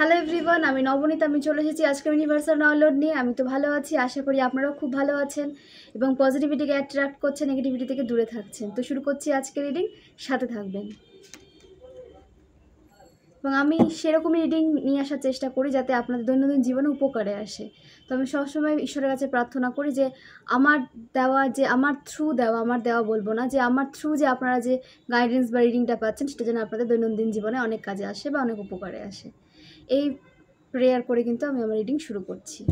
Hello everyone, আমি নবনীত। আমি চলে এসেছি আজকের ইউনিভার্সাল ডাউনলোড নিয়ে। আমি তো ভালো আছি, আশা করি আপনারাও খুব ভালো আছেন এবং পজিটিভিটিকে অ্যাট্রাক্ট করছেন, নেগেটিভিটি থেকে দূরে থাকছেন। তো শুরু করছি আজকের রিডিং, সাথে থাকবেন। এবং আমি সেরকমই রিডিং নিয়ে আসার চেষ্টা করি যাতে আপনাদের দৈনন্দিন জীবনে উপকারে আসে। তো আমি সবসময় ঈশ্বরের কাছে প্রার্থনা করি যে আমার দেওয়া বলবো না, যে আমার থ্রু যে আপনারা যে গাইডেন্স বা রিডিংটা পাচ্ছেন সেটা যেন আপনাদের দৈনন্দিন জীবনে অনেক কাজে আসে বা অনেক উপকারে আসে। এই প্রেয়ার করে কিন্তু আমি আমার রিডিং শুরু করছি।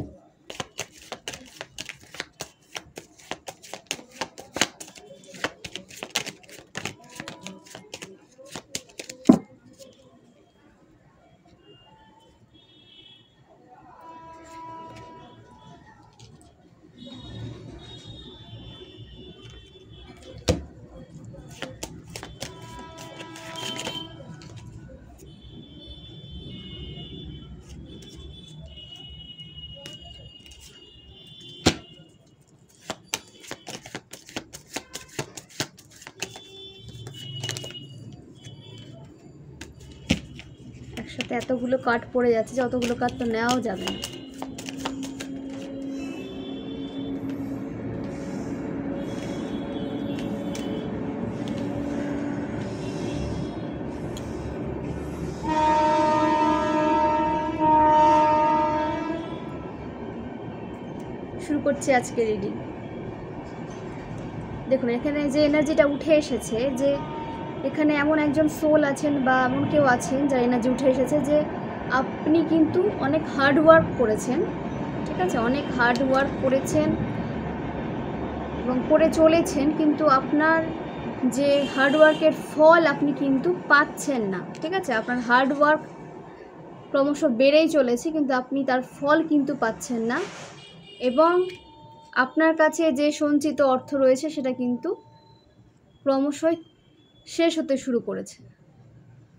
একসাথে এতগুলো কার্ড পড়ে যাচ্ছে যে অতগুলো কার্ড তো নেওয়াও যাবে না। শুরু করছি আজকে রিডিং। দেখুন এখানে যে এনার্জিটা উঠে এসেছে, যে এখানে এমন একজন সোল আছেন বা এমন কেউ আছেন যার এনার্জি উঠে এসেছে যে আপনি কিন্তু অনেক হার্ড ওয়ার্ক করেছেন, ঠিক আছে, অনেক হার্ড ওয়ার্ক করেছেন এবং করে চলেছেন, কিন্তু আপনার যে হার্ডওয়ার্কের ফল আপনি কিন্তু পাচ্ছেন না, ঠিক আছে। আপনার হার্ডওয়ার্ক ক্রমশ বেড়েই চলেছে কিন্তু আপনি তার ফল কিন্তু পাচ্ছেন না, এবং আপনার কাছে যে সঞ্চিত অর্থ রয়েছে সেটা কিন্তু ক্রমশই শেষ হতে শুরু করেছে,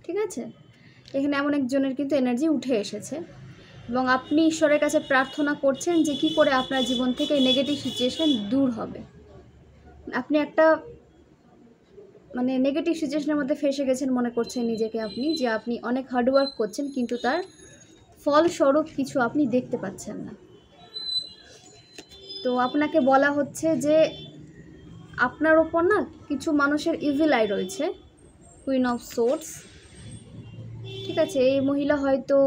ঠিক আছে। এখানে এমন একজনের কিন্তু এনার্জি উঠে এসেছে এবং আপনি ঈশ্বরের কাছে প্রার্থনা করছেন যে কী করে আপনার জীবন থেকে নেগেটিভ সিচুয়েশন দূর হবে। আপনি একটা নেগেটিভ সিচুয়েশনের মধ্যে ফেসে গেছেন মনে করছেন নিজেকে আপনি, যে আপনি অনেক হার্ডওয়ার্ক করছেন কিন্তু তার ফলস্বরূপ কিছু আপনি দেখতে পাচ্ছেন না। তো আপনাকে বলা হচ্ছে যে আপনার ওপর না কিছু মানুষের ইভিল আই রয়েছে, কুইন অফ সোর্ডস, ঠিক আছে। এই মহিলা হয়তো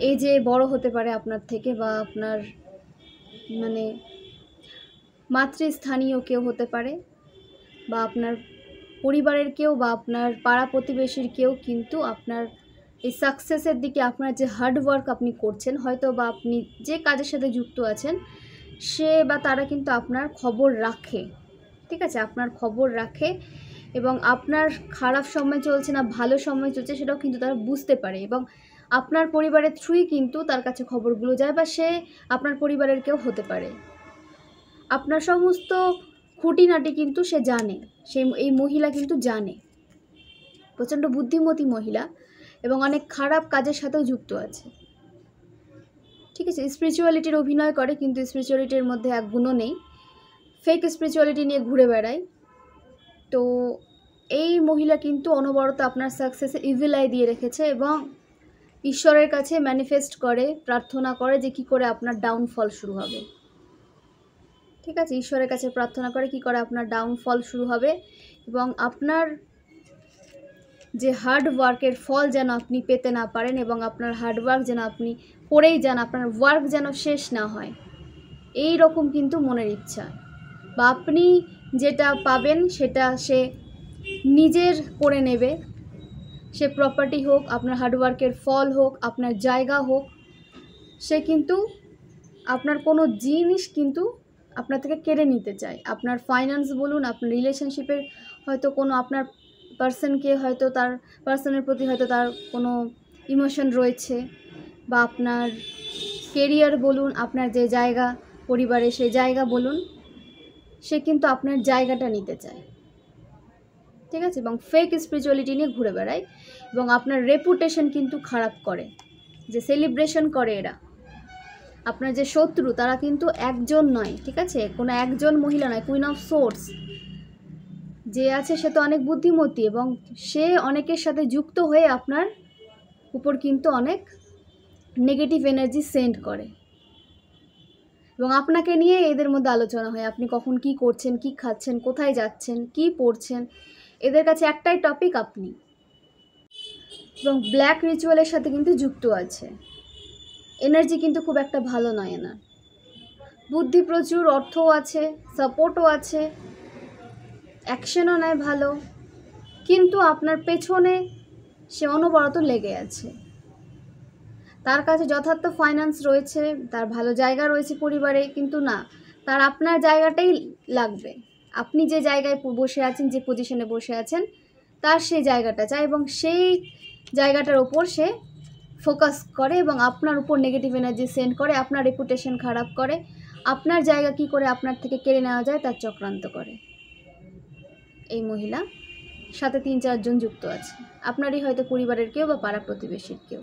এই যে বড় হতে পারে আপনার থেকে, বা আপনার মাতৃস্থানীয় কেউ হতে পারে, বা আপনার পরিবারের কেউ, বা আপনার পাড়া প্রতিবেশীর কেউ, কিন্তু আপনার এই সাকসেসের দিকে আপনার যে হার্ডওয়ার্ক আপনি করছেন, হয়তো বা আপনি যে কাজের সাথে যুক্ত আছেন সে বা তারা কিন্তু আপনার খবর রাখে, ঠিক আছে, আপনার খবর রাখে এবং আপনার খারাপ সময় চলছে না ভালো সময় চলছে সেটাও কিন্তু তারা বুঝতে পারে, এবং আপনার পরিবারের থ্রুই কিন্তু তার কাছে খবরগুলো যায়, বা সে আপনার পরিবারের কেউ হতে পারে। আপনার সমস্ত খুঁটিনাটি কিন্তু সে জানে, এই মহিলা কিন্তু জানে, প্রচণ্ড বুদ্ধিমতী মহিলা এবং অনেক খারাপ কাজের সাথেও যুক্ত আছে, ঠিক আছে। স্পিরিচুয়ালিটির অভিনয় করে কিন্তু স্পিরিচুয়ালিটির মধ্যে এক গুণও নেই, ফেক স্পিরিচুয়ালিটি নিয়ে ঘুরে বেড়ায়। তো এই মহিলা কিন্তু অনবরত আপনার সাকসেসে ইভিল আই দিয়ে রেখেছে এবং ঈশ্বরের কাছে ম্যানিফেস্ট করে, প্রার্থনা করে যে কী করে আপনার ডাউনফল শুরু হবে, ঠিক আছে। ঈশ্বরের কাছে প্রার্থনা করে কী করে আপনার ডাউনফল শুরু হবে এবং আপনার যে হার্ড ওয়ার্কের ফল যেন আপনি পেতে না পারেন, এবং আপনার হার্ড ওয়ার্ক যেন আপনি করেই যান, আপনার ওয়ার্ক যেন শেষ না হয়, এই রকম কিন্তু মনের ইচ্ছা। বা আপনি যেটা পাবেন সেটা সে নিজের করে নেবে, সে প্রপার্টি হোক, আপনার হার্ডওয়ার্কের ফল হোক, আপনার জায়গা হোক, সে কিন্তু আপনার কোনো জিনিস কিন্তু আপনার থেকে কেড়ে নিতে চায়। আপনার ফাইন্যান্স বলুন, আপনার রিলেশনশিপের হয়তো কোনো আপনার পার্সনকে হয়তো তার পার্সনের প্রতি হয়তো তার কোনো ইমোশন রয়েছে, বা আপনার কেরিয়ার বলুন, আপনার যে জায়গা পরিবারে সেই জায়গা বলুন, সে কিন্তু আপনার জায়গাটা নিতে চায়, ঠিক আছে। এবং ফেক স্পিরিচুয়ালিটি নিয়ে ঘুরে বেড়ায় এবং আপনার রেপুটেশন কিন্তু খারাপ করে, যে সেলিব্রেশন করে এরা। আপনার যে শত্রু তারা কিন্তু একজন নয়, ঠিক আছে, কোনো একজন মহিলা নয়। কুইন অফ সোর্ডস যে আছে সে তো অনেক বুদ্ধিমতী এবং সে অনেকের সাথে যুক্ত হয়ে আপনার উপর কিন্তু অনেক নেগেটিভ এনার্জি সেন্ড করে এবং আপনাকে নিয়ে এদের মধ্যে আলোচনা হয়। আপনি কখন কি করছেন, কি খাচ্ছেন, কোথায় যাচ্ছেন, কি পড়ছেন, এদের কাছে একটাই টপিক আপনি। এবং ব্ল্যাক রিচুয়ালের সাথে কিন্তু যুক্ত আছে। এনার্জি কিন্তু খুব একটা ভালো নয় এনার। বুদ্ধি প্রচুর, অর্থও আছে, সাপোর্টও আছে, অ্যাকশনও নেয় ভালো, কিন্তু আপনার পেছনে সে অনবরত লেগে আছে। তার কাছে যথার্থ ফাইন্যান্স রয়েছে, তার ভালো জায়গা রয়েছে পরিবারে, কিন্তু না, তার আপনার জায়গাটাই লাগবে। আপনি যে জায়গায় বসে আছেন, যে পজিশনে বসে আছেন, তার সেই জায়গাটা চায় এবং সেই জায়গাটার ওপর সে ফোকাস করে এবং আপনার উপর নেগেটিভ এনার্জি সেন্ড করে, আপনার রেপুটেশন খারাপ করে, আপনার জায়গা কি করে আপনার থেকে কেড়ে নেওয়া যায় তার চক্রান্ত করে। এই মহিলা সাথে 3-4 জন যুক্ত আছে, আপনারই হয়তো পরিবারের কেউ বা পাড়া প্রতিবেশীর কেউ।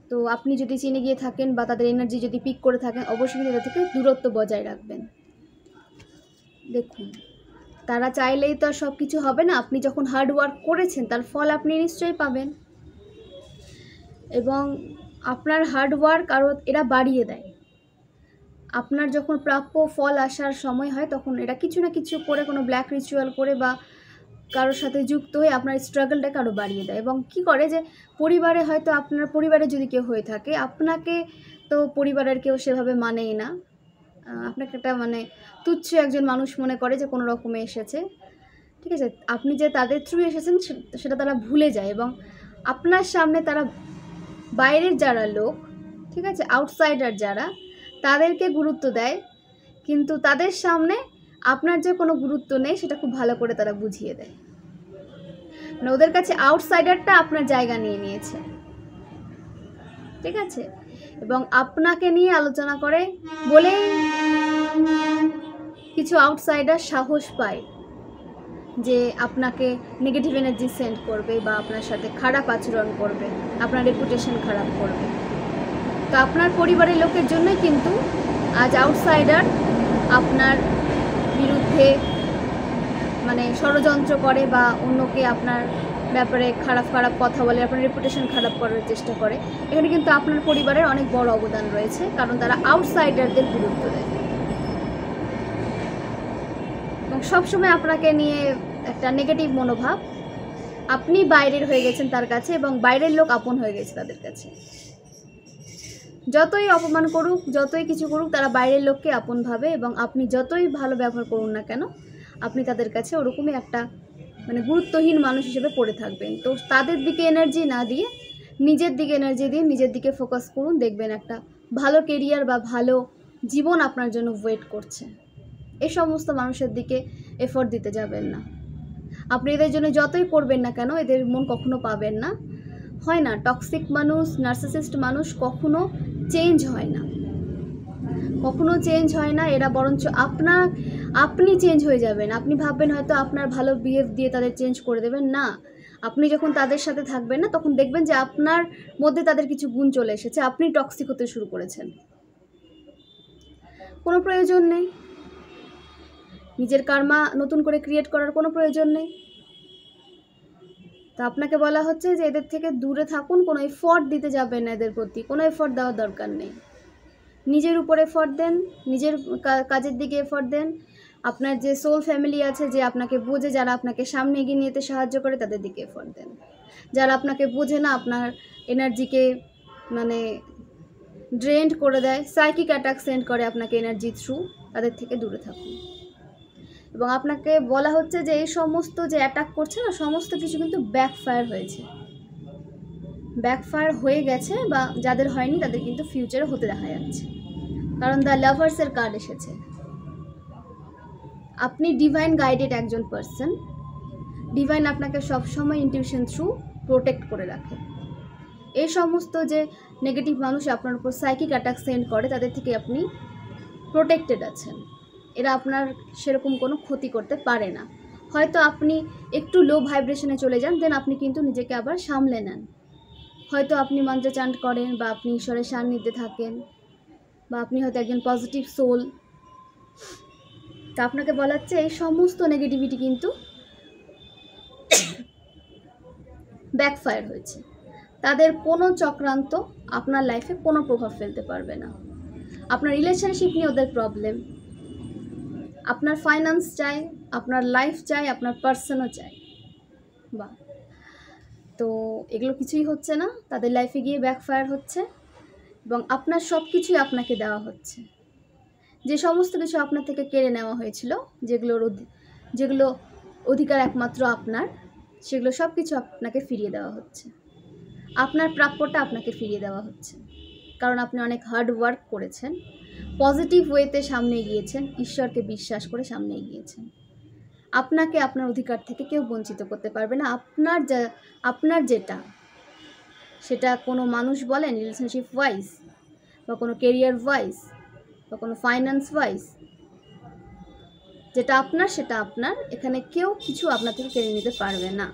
তো আপনি যদি চিনে গিয়ে থাকেন বা তাদের এনার্জি যদি পিক করে থাকেন, অবশ্যই কিন্তু তাদের থেকে দূরত্ব বজায় রাখবেন। দেখুন, তারা চাইলেই তো আর সব কিছু হবে না। আপনি যখন হার্ড ওয়ার্ক করেছেন তার ফল আপনি নিশ্চয়ই পাবেন এবং আপনার হার্ড ওয়ার্ক আরও এরা বাড়িয়ে দেয়। আপনার যখন প্রাপ্য ফল আসার সময় হয় তখন এরা কিছু না কিছু করে, কোনো ব্ল্যাক রিচুয়াল করে বা কারোর সাথে যুক্ত হয়ে আপনার স্ট্রাগলটাকে আরও বাড়িয়ে দেয়। এবং কি করে যে পরিবারে হয়তো আপনার পরিবারে যদি কেউ হয়ে থাকে, আপনাকে তো পরিবারের কেউ সেভাবে মানেই না, আপনাকে একটা মানে তুচ্ছ একজন মানুষ মনে করে যে কোনো রকমে এসেছে, ঠিক আছে। আপনি যে তাদের থ্রু এসেছেন সেটা তারা ভুলে যায় এবং আপনার সামনে তারা বাইরের যারা লোক, ঠিক আছে, আউটসাইডার যারা, তাদেরকে গুরুত্ব দেয়, কিন্তু তাদের সামনে আপনার যে কোনো গুরুত্ব নেই সেটা খুব ভালো করে তারা বুঝিয়ে দেয়। মানে ওদের কাছে আউটসাইডারটা আপনার জায়গা নিয়ে নিয়েছে, ঠিক আছে। এবং আপনাকে নিয়ে আলোচনা করে বলে কিছু আউটসাইডার সাহস পায় যে আপনাকে নেগেটিভ এনার্জি সেন্ড করবে বা আপনার সাথে খারাপ আচরণ করবে, আপনার রেপুটেশন খারাপ করবে। তো আপনার পরিবারের লোকের জন্যই কিন্তু আজ আউটসাইডার আপনার বিরুদ্ধে মানে ষড়যন্ত্র করে বা অন্যকে আপনার ব্যাপারে খারাপ খারাপ কথা বলে, আপনার রেপুটেশন খারাপ করার চেষ্টা করে। এখানে কিন্তু আপনার পরিবারের অনেক বড় অবদান রয়েছে, কারণ তারা আউটসাইডারদের গুরুত্ব দেয় এবং সবসময় আপনাকে নিয়ে একটা নেগেটিভ মনোভাব। আপনি বাইরের হয়ে গেছেন তার কাছে এবং বাইরের লোক আপন হয়ে গেছে তাদের কাছে। যতই অপমান করুক, যতই কিছু করুক, তারা বাইরের লোককে আপন ভাবে এবং আপনি যতই ভালো ব্যবহার করুন না কেন, আপনি তাদের কাছে ওরকমই একটা মানে গুরুত্বহীন মানুষ হিসেবে পড়ে থাকবেন। তো তাদের দিকে এনার্জি না দিয়ে নিজের দিকে এনার্জি দিয়ে নিজের দিকে ফোকাস করুন, দেখবেন একটা ভালো কেরিয়ার বা ভালো জীবন আপনার জন্য ওয়েট করছে। এই সমস্ত মানুষের দিকে এফোর্ট দিতে যাবেন না। আপনি এদের জন্য যতই করবেন না কেন, এদের মন কখনো পাবেন না। হয় না, টক্সিক মানুষ, নার্সিসিস্ট মানুষ কখনো চেঞ্জ হয় না, কখনো চেঞ্জ হয় না। এরা বরঞ্চ আপনি চেঞ্জ হয়ে যাবেন। আপনি ভাববেন হয়তো আপনার ভালো বিহেভ দিয়ে তাদের চেঞ্জ করে দেবেন, না। আপনি যখন তাদের সাথে থাকবেন না তখন দেখবেন যে আপনার মধ্যে তাদের কিছু গুণ চলে এসেছে, আপনি টক্সিক হতে শুরু করেছেন। কোনো প্রয়োজন নেই, নিজের কার্মা নতুন করে ক্রিয়েট করার কোনো প্রয়োজন নেই। তা আপনাকে বলা হচ্ছে যে এদের থেকে দূরে থাকুন, কোনো এফোর্ট দিতে যাবেন না, এদের প্রতি কোনো এফোর্ট দেওয়ার দরকার নেই। নিজের উপর এফোর্ট দেন, নিজের কাজের দিকে এফোর্ট দেন। আপনার যে সোল ফ্যামিলি আছে, যে আপনাকে বোঝে, যারা আপনাকে সামনে এগিয়ে নিতে সাহায্য করে, তাদের দিকে এফোর্ট দেন। যারা আপনাকে বোঝে না, আপনার এনার্জিকে মানে ড্রেন্ড করে দেয়, সাইকিক অ্যাটাক সেন্ড করে আপনাকে এনার্জি থ্রু, তাদের থেকে দূরে থাকুন। এবং আপনাকে বলা হচ্ছে যে এই সমস্ত যে অ্যাটাক করছে না, সমস্ত কিছু কিন্তু ব্যাকফায়ার হয়েছে, ব্যাকফায়ার হয়ে গেছে, বা যাদের হয়নি তাদের কিন্তু ফিউচারে হতে দেখা যাচ্ছে, কারণ দ্য লাভার্সের কার্ড এসেছে। আপনি ডিভাইন গাইডেড একজন পার্সন, ডিভাইন আপনাকে সবসময় ইনটিউশন থ্রু প্রোটেক্ট করে রাখে। এই সমস্ত যে নেগেটিভ মানুষ আপনার উপর সাইকিক অ্যাটাক সেন্ড করে, তাদের থেকে আপনি প্রোটেক্টেড আছেন। এরা আপনার সেরকম কোনো ক্ষতি করতে পারে না। হয়তো আপনি একটু লো ভাইব্রেশনে চলে যান, দেন আপনি কিন্তু নিজেকে আবার সামলে নেন। হয়তো আপনি মন্ত্র চান্ট করেন, বা আপনি ঈশ্বরের সান্নিধ্যে থাকেন, বা আপনি হয়তো একজন পজিটিভ সোল। তা আপনাকে বলা হচ্ছে এই সমস্ত নেগেটিভিটি কিন্তু ব্যাকফায়ার হয়েছে। তাদের কোনো চক্রান্ত আপনার লাইফে কোনো প্রভাব ফেলতে পারবে না। আপনার রিলেশনশিপ নিয়ে ওদের প্রবলেম, আপনার ফাইন্যান্স চাই, আপনার লাইফ চাই, আপনার পার্সনও চাই, বা তো এগুলো কিছুই হচ্ছে না, তাদের লাইফে গিয়ে ব্যাকফায়ার হচ্ছে এবং আপনার সব কিছুই আপনাকে দেওয়া হচ্ছে। যে সমস্ত কিছু আপনার থেকে কেড়ে নেওয়া হয়েছিল, যেগুলো অধিকার একমাত্র আপনার, সেগুলো সব কিছু আপনাকে ফিরিয়ে দেওয়া হচ্ছে। আপনার প্রাপ্যটা আপনাকে ফিরিয়ে দেওয়া হচ্ছে, কারণ আপনি অনেক হার্ড ওয়ার্ক করেছেন, পজিটিভ ওয়েতে সামনে এগিয়েছেন, ঈশ্বরকে বিশ্বাস করে সামনে এগিয়েছেন। আপনাকে আপনার অধিকার থেকে কেউ বঞ্চিত করতে পারবে না। আপনার যেটা, সেটা কোনো মানুষ বলেন রিলেশনশিপ ওয়াইজ, বা কোনো কেরিয়ার ওয়াইজ, বা কোনো ফাইন্যান্স ওয়াইজ, যেটা আপনার সেটা আপনার, এখানে কেউ কিছু আপনার থেকে কেড়ে নিতে পারবে না।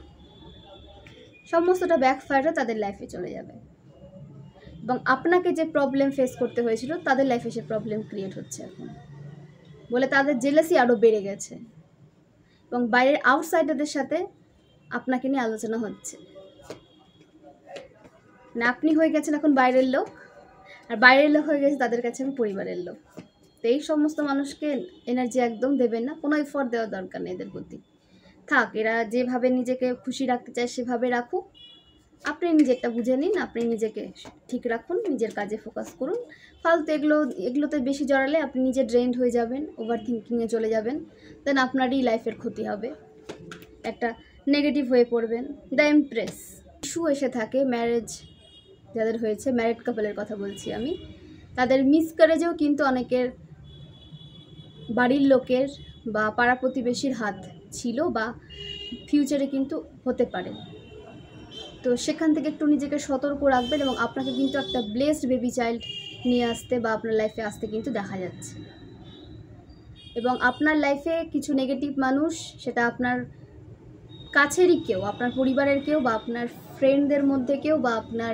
সমস্তটা ব্যাকফায়ারে তাদের লাইফে চলে যাবে এবং আপনাকে যে প্রবলেম ফেস করতে হয়েছিল তাদের লাইফে সে প্রবলেম ক্রিয়েট হচ্ছে এখন, বলে তাদের জেলাসি আরও বেড়ে গেছে এবং বাইরের আউটসাইডারদের সাথে আপনাকে নিয়ে আলোচনা হচ্ছে। মানে আপনি হয়ে গেছেন এখন বাইরের লোক, আর বাইরের লোক হয়ে গেছে তাদের কাছে এখন পরিবারের লোক। তো এই সমস্ত মানুষকে এনার্জি একদম দেবেন না, কোনো এফোর্ট দেওয়ার দরকার নেই এদের প্রতি। থাক, এরা যেভাবে নিজেকে খুশি রাখতে চায় সেভাবে রাখুক, আপনি নিজেরটা বুঝে নিন, আপনি নিজেকে ঠিক রাখুন, নিজের কাজে ফোকাস করুন। ফালতু এগুলোতে বেশি জড়ালে আপনি নিজে ড্রেন্ড হয়ে যাবেন, ওভার থিঙ্কিংয়ে চলে যাবেন, দেন আপনারই লাইফের ক্ষতি হবে, একটা নেগেটিভ হয়ে পড়বেন। দ্য এমপ্রেস ইস্যু এসে থাকে ম্যারেজ যাদের হয়েছে, ম্যারিড কাপলের কথা বলছি আমি, তাদের মিসক্যারেজেও কিন্তু অনেকের বাড়ির লোকের বা পাড়া প্রতিবেশীর হাত ছিল বা ফিউচারে কিন্তু হতে পারে। তো সেখান থেকে একটু নিজেকে সতর্ক রাখবেন এবং আপনাকে কিন্তু একটা ব্লেসড বেবি চাইল্ড নিয়ে আসতে বা আপনার লাইফে আসতে কিন্তু দেখা যাচ্ছে। এবং আপনার লাইফে কিছু নেগেটিভ মানুষ, সেটা আপনার কাছেরই কেউ, আপনার পরিবারের কেউ, বা আপনার ফ্রেন্ডদের মধ্যে কেউ, বা আপনার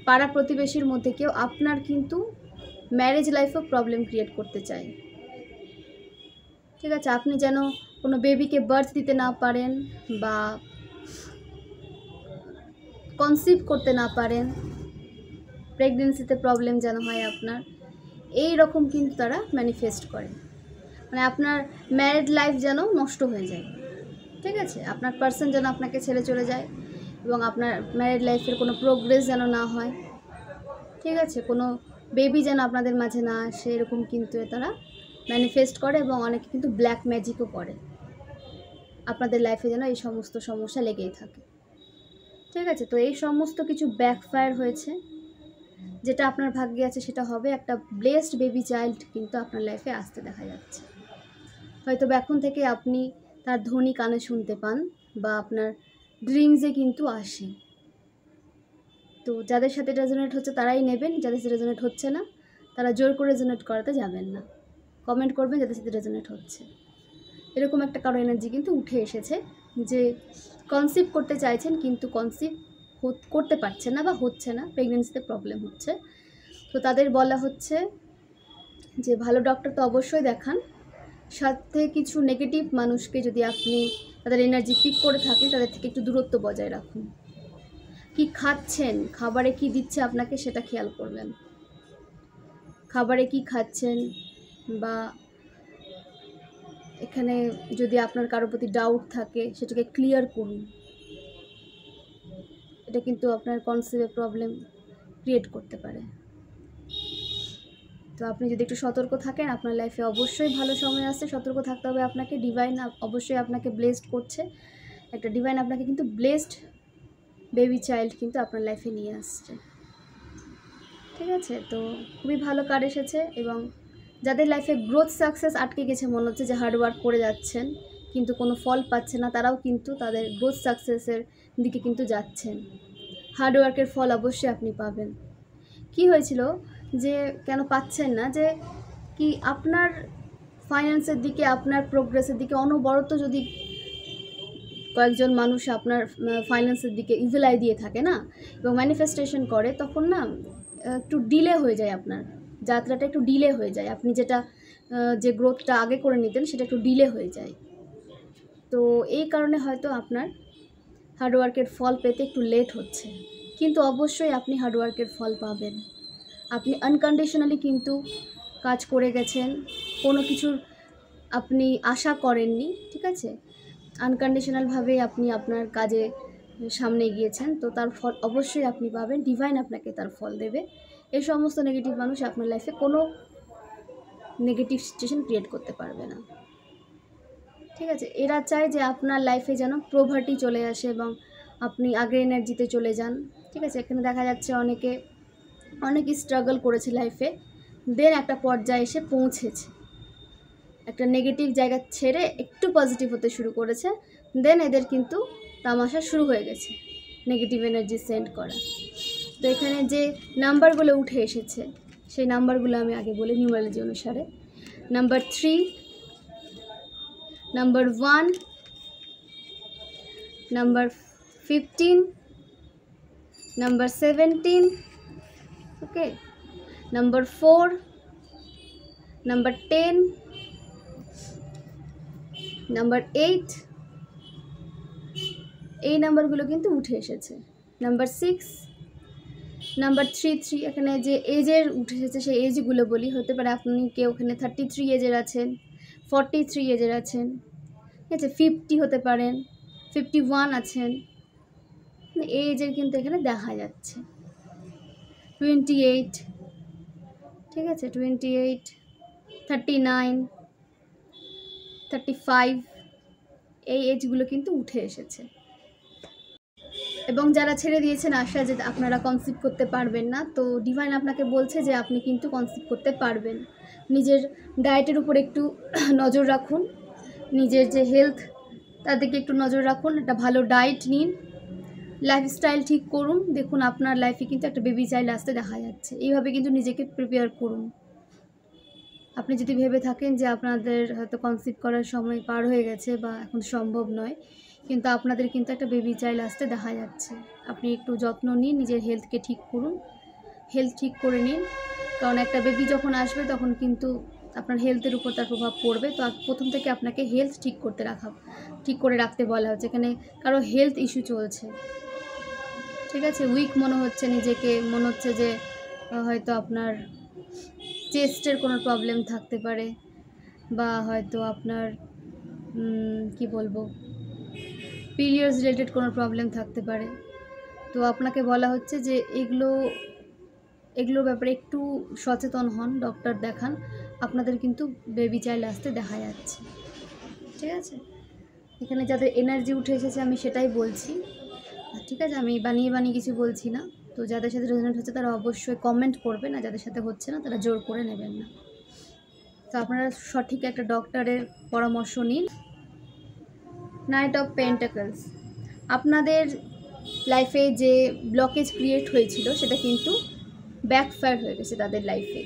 পাড়া প্রতিবেশীর মধ্যে কেউ, আপনার কিন্তু ম্যারেজ লাইফেও প্রবলেম ক্রিয়েট করতে চায়। ঠিক আছে, আপনি যেন কোনো বেবিকে বার্থ দিতে না পারেন বা কনসিভ করতে না পারেন, প্রেগনেন্সিতে প্রবলেম যেন হয় আপনার, এই রকম কিন্তু তারা ম্যানিফেস্ট করে। মানে আপনার ম্যারিড লাইফ যেন নষ্ট হয়ে যায়, ঠিক আছে, আপনার পার্সন যেন আপনাকে ছেড়ে চলে যায় এবং আপনার ম্যারিড লাইফের কোনো প্রোগ্রেস যেন না হয়, ঠিক আছে, কোনো বেবি যেন আপনাদের মাঝে না আসে, এরকম কিন্তু তারা ম্যানিফেস্ট করে এবং অনেকে কিন্তু ব্ল্যাক ম্যাজিকও করে। আপনাদের লাইফে যেন এই সমস্ত সমস্যা লেগেই থাকে, ঠিক আছে। তো এই সমস্ত কিছু ব্যাকফায়ার হয়েছে, যেটা আপনার ভাগ্যে আছে সেটা হবে, একটা ব্লেসড বেবি চাইল্ড কিন্তু আপনার লাইফে আসতে দেখা যাচ্ছে। হয়তো এখন থেকে আপনি তার ধ্বনি কানে শুনতে পান বা আপনার ড্রিমসে কিন্তু আসে। তো যাদের সাথে রেজোনেট হচ্ছে তারাই নেবেন, যাদের সাথে রেজোনেট হচ্ছে না তারা জোর করে রেজোনেট করাতে যাবেন না, কমেন্ট করবেন যাদের সাথে রেজোনেট হচ্ছে। এরকম একটা কারো এনার্জি কিন্তু উঠে এসেছে যে কনসিভ করতে চাইছেন কিন্তু কনসিভ করতে পারছেন না বা হচ্ছে না, প্রেগনেন্সিতে প্রবলেম হচ্ছে। তো তাদের বলা হচ্ছে যে ভালো ডক্টর তো অবশ্যই দেখান, সাথে কিছু নেগেটিভ মানুষকে যদি আপনি তাদের এনার্জি পিক করে থাকেন তাদের থেকে একটু দূরত্ব বজায় রাখুন। কি খাচ্ছেন, খাবারে কি দিচ্ছে আপনাকে সেটা খেয়াল করবেন, খাবারে কি খাচ্ছেন, বা এখানে যদি আপনার কারোর প্রতি ডাউট থাকে সেটাকে ক্লিয়ার করুন। এটা কিন্তু আপনার কনসেপ্টে প্রবলেম ক্রিয়েট করতে পারে। তো আপনি যদি একটু সতর্ক থাকেন, আপনার লাইফে অবশ্যই ভালো সময় আসছে। সতর্ক থাকতে হবে আপনাকে, ডিভাইন অবশ্যই আপনাকে ব্লেসড করছে, একটা ডিভাইন আপনাকে কিন্তু ব্লেসড বেবি চাইল্ড কিন্তু আপনার লাইফে নিয়ে আসছে, ঠিক আছে। তো খুবই ভালো কার্ড এসেছে এবং যাদের লাইফে গ্রোথ সাকসেস আটকে গেছে, মনে হচ্ছে যে হার্ডওয়ার্ক করে যাচ্ছেন কিন্তু কোনো ফল পাচ্ছে না, তারাও কিন্তু তাদের গ্রোথ সাকসেসের দিকে কিন্তু যাচ্ছেন। হার্ডওয়ার্কের ফল অবশ্যই আপনি পাবেন। কি হয়েছিল যে কেন পাচ্ছেন না, যে কি আপনার ফাইন্যান্সের দিকে, আপনার প্রোগ্রেসের দিকে অনবরত যদি কয়েকজন মানুষ আপনার ফাইন্যান্সের দিকে ইভিল আই দিয়ে থাকে না এবং ম্যানিফেস্টেশন করে, তখন না একটু ডিলে হয়ে যায়, আপনার যাত্রাটা একটু ডিলে হয়ে যায়, আপনি যেটা যে গ্রোথটা আগে করে নিতেন সেটা একটু ডিলে হয়ে যায়। তো এই কারণে হয়তো আপনার হার্ডওয়ার্কের ফল পেতে একটু লেট হচ্ছে। কিন্তু অবশ্যই আপনি হার্ডওয়ার্কের ফল পাবেন। আপনি আনকন্ডিশনালি কিন্তু কাজ করে গেছেন, কোনো কিছুর আপনি আশা করেননি, ঠিক আছে? আনকন্ডিশনালভাবে আপনি আপনার কাজে সামনে গিয়েছেন, তো তার ফল অবশ্যই আপনি পাবেন। ডিভাইন আপনাকে তার ফল দেবে। এই সমস্ত নেগেটিভ মানুষ আপনার লাইফে কোনো নেগেটিভ সিচুয়েশন ক্রিয়েট করতে পারবে না, ঠিক আছে? এরা চায় যে আপনার লাইফে যেন প্রভার্টি চলে আসে এবং আপনি আগের এনার্জিতে চলে যান, ঠিক আছে? এখানে দেখা যাচ্ছে অনেক স্ট্রাগল করেছে লাইফে, দেন একটা পর্যায়ে এসে পৌঁছেছে, একটা নেগেটিভ জায়গা ছেড়ে একটু পজিটিভ হতে শুরু করেছে, দেন এদের কিন্তু তামাশা শুরু হয়ে গেছে নেগেটিভ এনার্জি সেন্ড করা। তো এখানে যে নাম্বারগুলো উঠে এসেছে সেই নাম্বারগুলো আমি আগে বলি নিউমারোলজি অনুসারে। নাম্বার 3, নাম্বার 1, নাম্বার 15, নাম্বার 17, ওকে, নাম্বার 4, নাম্বার 10, নাম্বার 8, এই নাম্বারগুলো কিন্তু উঠে এসেছে। নাম্বার 6, নাম্বার 3, এখানে যে এজের উঠে এসেছে সেই এজগুলো বলি। হতে পারে আপনি কেউ ওখানে 33 এজের আছেন, 43 এজের আছেন, ঠিক আছে, 50 হতে পারেন, 51 আছেন, এই এজের কিন্তু এখানে দেখা যাচ্ছে। 28, ঠিক আছে, 28, 39, 35, এই এজগুলো কিন্তু উঠে এসেছে। এবং যারা ছেড়ে দিয়েছেন আশা যে আপনারা কনসিভ করতে পারবেন না, তো ডিভাইন আপনাকে বলছে যে আপনি কিন্তু কনসিভ করতে পারবেন। নিজের ডায়েটের উপর একটু নজর রাখুন, নিজের যে হেলথ তার দিকে একটু নজর রাখুন, একটা ভালো ডায়েট নিন, লাইফস্টাইল ঠিক করুন, দেখুন আপনার লাইফে কিন্তু একটা বেবি চাইল্ড আসতে দেখা যাচ্ছে। এইভাবে কিন্তু নিজেকে প্রিপেয়ার করুন। আপনি যদি ভেবে থাকেন যে আপনাদের হয়তো কনসিভ করার সময় পার হয়ে গেছে বা এখন সম্ভব নয়, কিন্তু আপনাদের কিন্তু একটা বেবি চাইল্ড আসতে দেখা যাচ্ছে। আপনি একটু যত্ন নিন, নিজের হেলথকে ঠিক করুন, হেলথ ঠিক করে নিন, কারণ একটা বেবি যখন আসবে তখন কিন্তু আপনার হেলথের উপর তার প্রভাব পড়বে। তো প্রথম থেকে আপনাকে হেলথ ঠিক করে রাখতে বলা হচ্ছে। এখানে কারো হেলথ ইস্যু চলছে, ঠিক আছে, উইক মনে হচ্ছে নিজেকে, মনে হচ্ছে যে হয়তো আপনার চেস্টের কোনো প্রবলেম থাকতে পারে, বা হয়তো আপনার কি বলবো, পিরিয়ডস রিলেটেড কোনো প্রবলেম থাকতে পারে। তো আপনাকে বলা হচ্ছে যে এগুলোর ব্যাপারে একটু সচেতন হন, ডক্টর দেখান, আপনাদের কিন্তু বেবি চাইল্ড আসতে দেখা যাচ্ছে, ঠিক আছে? এখানে যাদের এনার্জি উঠে এসেছে আমি সেটাই বলছি, ঠিক আছে? আমি বানিয়ে কিছু বলছি না। তো যাদের সাথে রেজোনেট হচ্ছে তারা অবশ্যই কমেন্ট করবেন, আর যাদের সাথে হচ্ছে না তারা জোর করে নেবেন না। তো আপনারা সঠিক একটা ডক্টরের পরামর্শ নিন। নাইট অফ পেন্টাকলস, আপনাদের লাইফে যে ব্লকেজ ক্রিয়েট হয়েছিল সেটা কিন্তু ব্যাকফায়ার হয়ে গেছে তাদের লাইফে।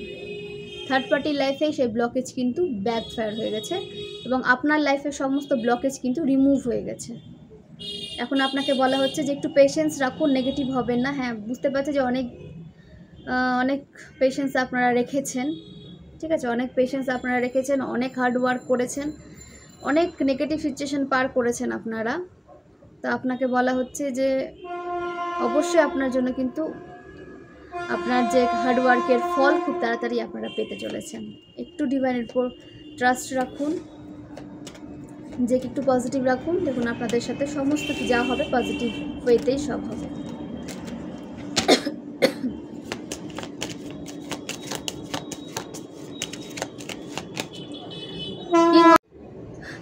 থার্ড পার্টির লাইফে সেই ব্লকেজ কিন্তু ব্যাকফায়ার হয়ে গেছে এবং আপনার লাইফের সমস্ত ব্লকেজ কিন্তু রিমুভ হয়ে গেছে। এখন আপনাকে বলা হচ্ছে যে একটু পেশেন্স রাখুন, নেগেটিভ হবেন না। হ্যাঁ, বুঝতে পারছি যে অনেক পেশেন্স আপনারা রেখেছেন, ঠিক আছে, অনেক পেশেন্স আপনারা রেখেছেন, অনেক হার্ড ওয়ার্ক করেছেন, অনেক নেগেটিভ সিচুয়েশন পার করেছেন আপনারা। তো আপনাকে বলা হচ্ছে যে অবশ্যই আপনার জন্য কিন্তু আপনার যে হার্ডওয়ার্কের ফল খুব তাড়াতাড়ি আপনারা পেতে চলেছেন। একটু ডিভাইনের উপর ট্রাস্ট রাখুন, যে একটু পজিটিভ রাখুন, দেখুন আপনাদের সাথে সমস্ত যা হবে পজিটিভ ওয়েতেই সব হবে।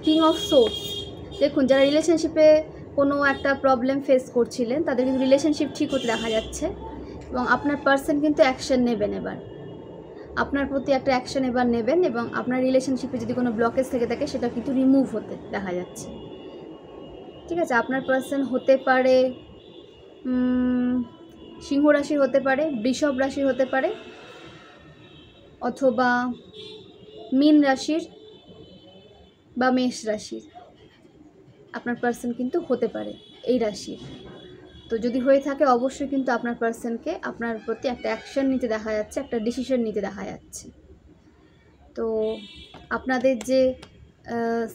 কিং অফ সোর্স, দেখুন যারা রিলেশনশিপে কোনো একটা প্রবলেম ফেস করছিলেন তাদের কিন্তু রিলেশনশিপ ঠিক হতে দেখা যাচ্ছে এবং আপনার পার্সন কিন্তু অ্যাকশন নেবেন, এবার আপনার প্রতি একটা অ্যাকশন এবার নেবেন এবং আপনার রিলেশনশিপে যদি কোনো ব্লকেজ থেকে থাকে সেটা কিন্তু রিমুভ হতে দেখা যাচ্ছে, ঠিক আছে? আপনার পার্সন হতে পারে সিংহ রাশির, হতে পারে বৃষভ রাশির, হতে পারে অথবা মীন রাশির বা মেষ রাশির। আপনার পার্সন কিন্তু হতে পারে এই রাশির। তো যদি হয়ে থাকে অবশ্যই কিন্তু আপনার পার্সনকে আপনার প্রতি একটা অ্যাকশন নিতে দেখা যাচ্ছে, একটা ডিসিশন নিতে দেখা যাচ্ছে। তো আপনাদের যে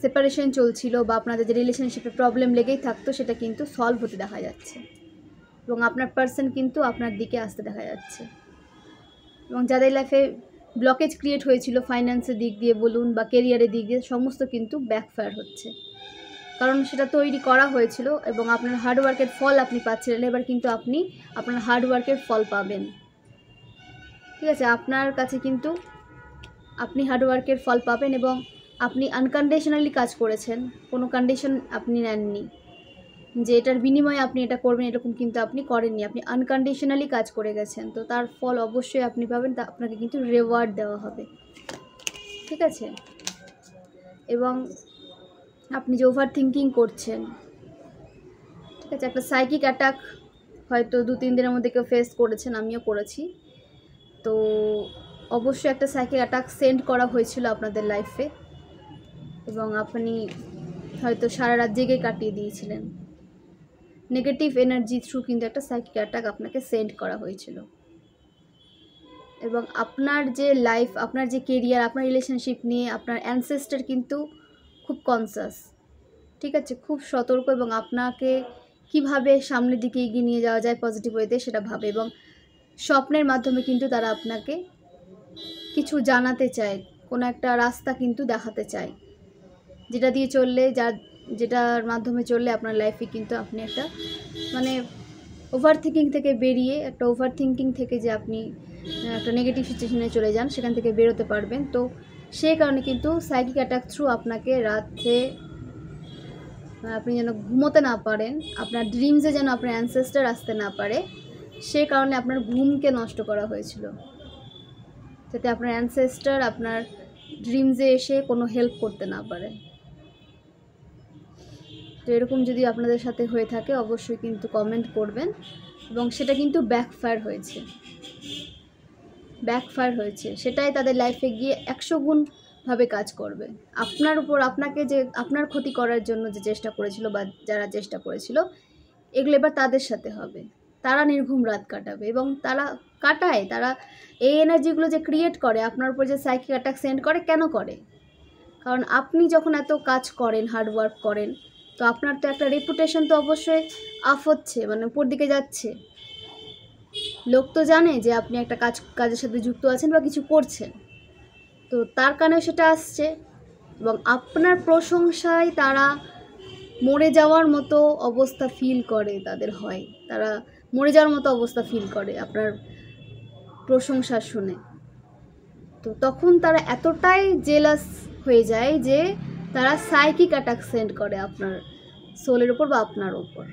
সেপারেশন চলছিল বা আপনাদের যে রিলেশনশিপে প্রবলেম লেগেই থাকতো সেটা কিন্তু সলভ হতে দেখা যাচ্ছে। এবং আপনার পার্সন কিন্তু আপনার দিকে আসতে দেখা যাচ্ছে। এবং যাদের লাইফে ব্লকেজ ক্রিয়েট হয়েছিল ফাইন্যান্সের দিক দিয়ে বলুন বা কেরিয়ারের দিক দিয়ে, সমস্ত কিন্তু ব্যাকফায়ার হচ্ছে, কারণ সেটা তৈরি করা হয়েছিল এবং আপনার হার্ডওয়ার্কের ফল আপনি পাচ্ছিলেন। এবার কিন্তু আপনি আপনার হার্ডওয়ার্কের ফল পাবেন, ঠিক আছে? আপনার কাছে কিন্তু আপনি হার্ডওয়ার্কের ফল পাবেন এবং আপনি আনকন্ডিশনালি কাজ করেছেন, কোনো কন্ডিশন আপনি নেননি যে এটার বিনিময়ে আপনি এটা করবেন, এরকম কিন্তু আপনি করেননি। আপনি আনকন্ডিশনালি কাজ করে গেছেন, তো তার ফল অবশ্যই আপনি পাবেন, তা আপনাকে কিন্তু রেওয়ার্ড দেওয়া হবে, ঠিক আছে? এবং আপনি যে ওভার থিঙ্কিং করছেন, ঠিক আছে, একটা সাইকিক অ্যাটাক হয়তো 2-3 দিনের মধ্যে কেউ ফেস করেছেন, আমিও করেছি। তো অবশ্যই একটা সাইকিক অ্যাটাক সেন্ড করা হয়েছিল আপনাদের লাইফে এবং আপনি হয়তো সারা রাত জেগে কাটিয়ে দিয়েছিলেন। নেগেটিভ এনার্জি থ্রু কিন্তু একটা সাইকিক অ্যাটাক আপনাকে সেন্ড করা হয়েছিল। এবং আপনার যে লাইফ, আপনার যে কেরিয়ার, আপনার রিলেশনশিপ নিয়ে আপনার অ্যানসেস্টার কিন্তু খুব কনসাস, ঠিক আছে, খুব সতর্ক, এবং আপনাকে কিভাবে সামনের দিকে এগিয়ে নিয়ে যাওয়া যায় পজিটিভ ওয়েতে সেটা ভাবে। এবং স্বপ্নের মাধ্যমে কিন্তু তারা আপনাকে কিছু জানাতে চায়, কোনো একটা রাস্তা কিন্তু দেখাতে চায়, যেটা দিয়ে চললে, যেটার মাধ্যমে চললে আপনার লাইফে কিন্তু আপনি একটা মানে ওভার থিঙ্কিং থেকে বেরিয়ে, একটা ওভার থিঙ্কিং থেকে যে আপনি একটা নেগেটিভ সিচুয়েশনে চলে যান, সেখান থেকে বেরোতে পারবেন। তো সেই কারণে কিন্তু সাইকিক অ্যাটাক থ্রু আপনাকে রাতে আপনি যেন ঘুমোতে না পারেন, আপনার ড্রিমসে যেন আপনার অ্যানসেস্টার আসতে না পারে, সে কারণে আপনার ঘুমকে নষ্ট করা হয়েছিল, যাতে আপনার অ্যানসেস্টার আপনার ড্রিমসে এসে কোনো হেল্প করতে না পারে। তো এরকম যদি আপনাদের সাথে হয়ে থাকে অবশ্যই কিন্তু কমেন্ট করবেন। এবং সেটা কিন্তু ব্যাকফায়ার হয়েছে, সেটাই তাদের লাইফে গিয়ে 100 গুণভাবে কাজ করবে আপনার উপর। আপনাকে যে আপনার ক্ষতি করার জন্য যে চেষ্টা করেছিল বা যারা চেষ্টা করেছিল, এগুলো এবার তাদের সাথে হবে। তারা নির্ঘুম রাত কাটাবে এবং তারা এই এনার্জিগুলো যে ক্রিয়েট করে আপনার উপর, যে সাইকিক অ্যাটাক সেন্ড করে, কেন করে? কারণ আপনি যখন এত কাজ করেন, হার্ডওয়ার্ক করেন, তো আপনার তো একটা রেপুটেশন তো অবশ্যই আপ হচ্ছে, মানে উপর দিকে যাচ্ছে। লোক তো জানে যে আপনি একটা কাজের সাথে যুক্ত আছেন বা কিছু করছেন, তো তার কারণে সেটা আসছে। এবং আপনার প্রশংসায় তারা মরে যাওয়ার মতো অবস্থা ফিল করে, তারা মরে যাওয়ার মতো অবস্থা ফিল করে আপনার প্রশংসা শুনে। তো তখন তারা এতটাই জেলাস হয়ে যায় যে তারা সাইকিক অ্যাটাক সেন্ড করে আপনার সোলের ওপর বা আপনার ওপর,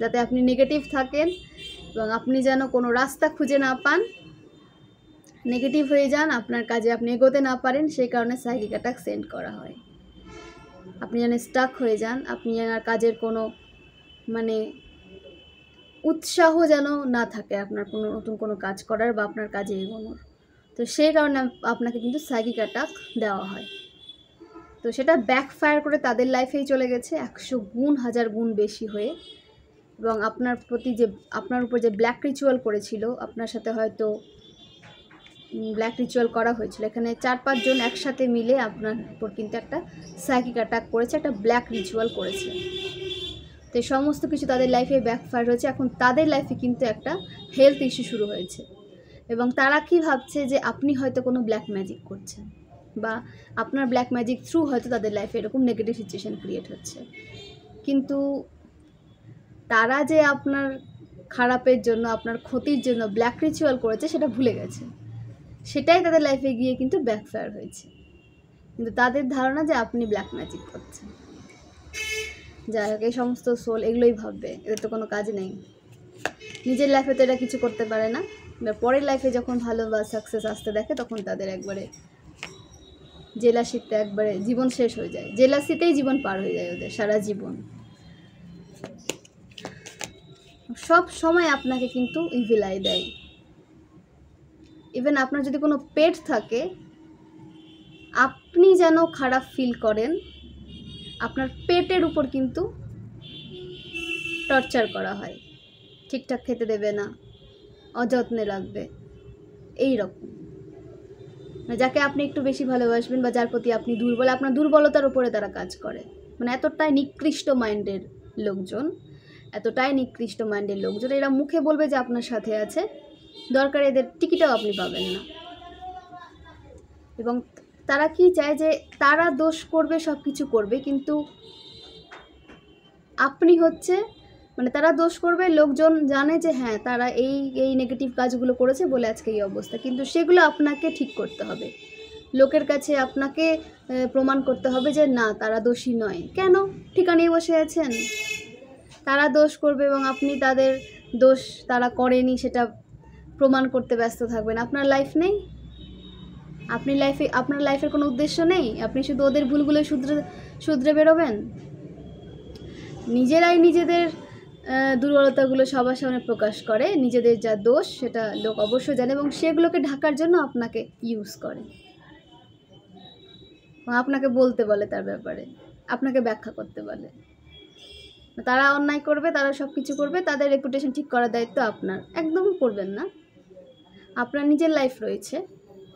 যাতে আপনি নেগেটিভ থাকেন এবং আপনি যেন কোনো রাস্তা খুঁজে না পান, নেগেটিভ হয়ে যান, আপনার কাজে আপনি এগোতে না পারেন। সেই কারণে সাইকিক অ্যাটাক সেন্ড করা হয়। আপনি যেন স্টাক হয়ে যান, আপনি যেন কাজের কোনো মানে উৎসাহ যেন না থাকে আপনার কোনো নতুন কোনো কাজ করার বা আপনার কাজে এগোনোর। তো সেই কারণে আপনাকে কিন্তু সাইকিক অ্যাটাক দেওয়া হয়। তো সেটা ব্যাকফায়ার করে তাদের লাইফেই চলে গেছে 100 গুণ 1000 গুণ বেশি হয়ে। এবং আপনার উপর যে ব্ল্যাক রিচুয়াল করেছিল, আপনার সাথে হয়তো ব্ল্যাক রিচুয়াল করা হয়েছিল, এখানে 4-5 জন একসাথে মিলে আপনার উপর কিন্তু একটা সাইকিক অ্যাটাক করেছে, একটা ব্ল্যাক রিচুয়াল করেছে। তো এই সমস্ত কিছু তাদের লাইফে ব্যাকফায়ার হয়েছে। এখন তাদের লাইফে কিন্তু একটা হেলথ ইস্যু শুরু হয়েছে এবং তারা কি ভাবছে যে আপনি হয়তো কোনো ব্ল্যাক ম্যাজিক করছেন বা আপনার ব্ল্যাক ম্যাজিক থ্রু হয়তো তাদের লাইফে এরকম নেগেটিভ সিচুয়েশন ক্রিয়েট হচ্ছে। কিন্তু তারা যে আপনার খারাপের জন্য, আপনার ক্ষতির জন্য ব্ল্যাক রিচুয়াল করেছে সেটা ভুলে গেছে, সেটাই তাদের লাইফে গিয়ে কিন্তু ব্যাকফায়ার হয়েছে। কিন্তু তাদের ধারণা যে আপনি ব্ল্যাক ম্যাজিক করছেন। যাই হোক, এই সমস্ত সোল এগুলোই ভাববে, এদের তো কোনো কাজ নেই, নিজের লাইফে তো এরা কিছু করতে পারে না। এবার পরের লাইফে যখন ভালো বা সাকসেস আসতে দেখে তখন তাদের একবারে জেলাসিতে একবারে জীবন শেষ হয়ে যায়, জেলাসিতেই জীবন পার হয়ে যায় ওদের সারা জীবন। সব সময় আপনাকে কিন্তু ইভিল আই দেয়। ইভেন আপনার যদি কোনো পেট থাকে, আপনি যেন খারাপ ফিল করেন, আপনার পেটের উপর কিন্তু টর্চার করা হয়, ঠিকঠাক খেতে দেবে না, অযত্নে রাখবে, এই রকম। যাকে আপনি একটু বেশি ভালোবাসবেন বা যার প্রতি আপনি দুর্বল, আপনার দুর্বলতার উপরে তারা কাজ করে। মানে এতটাই নিকৃষ্ট মাইন্ডের লোকজন এতটাই নিকৃষ্ট মাইন্ডের লোকজন, এরা মুখে বলবে যে আপনার সাথে আছে, দরকার এদের টিকিটাও আপনি পাবেন না। এবং তারা কি চায় যে তারা দোষ করবে, সব কিছু করবে, কিন্তু আপনি হচ্ছে মানে তারা দোষ করবে, লোকজন জানে যে হ্যাঁ তারা এই এই নেগেটিভ কাজগুলো করেছে বলে আজকে এই অবস্থা, কিন্তু সেগুলো আপনাকে ঠিক করতে হবে। লোকের কাছে আপনাকে প্রমাণ করতে হবে যে না তারা দোষী নয়। কেন ঠিকানায় বসে আছেন? তারা দোষ করবে এবং আপনি তাদের দোষ তারা করেনি সেটা প্রমাণ করতে ব্যস্ত থাকবেন। আপনার লাইফ নেই, আপনার লাইফের কোনো উদ্দেশ্য নেই, আপনি শুধু ওদের ভুলগুলো শুধরে বেরোবেন। নিজেরাই নিজেদের দুর্বলতাগুলো সবার সামনে প্রকাশ করে, নিজেদের যা দোষ সেটা লোক অবশ্যই জানে এবং সেগুলোকে ঢাকার জন্য আপনাকে ইউজ করে, আপনাকে বলতে বলে তার ব্যাপারে, আপনাকে ব্যাখ্যা করতে বলে। তারা অন্যায় করবে, তারা সব কিছু করবে, তাদের রেপুটেশন ঠিক করার দায়িত্ব আপনার। একদম করবেন না। আপনার নিজের লাইফ রয়েছে,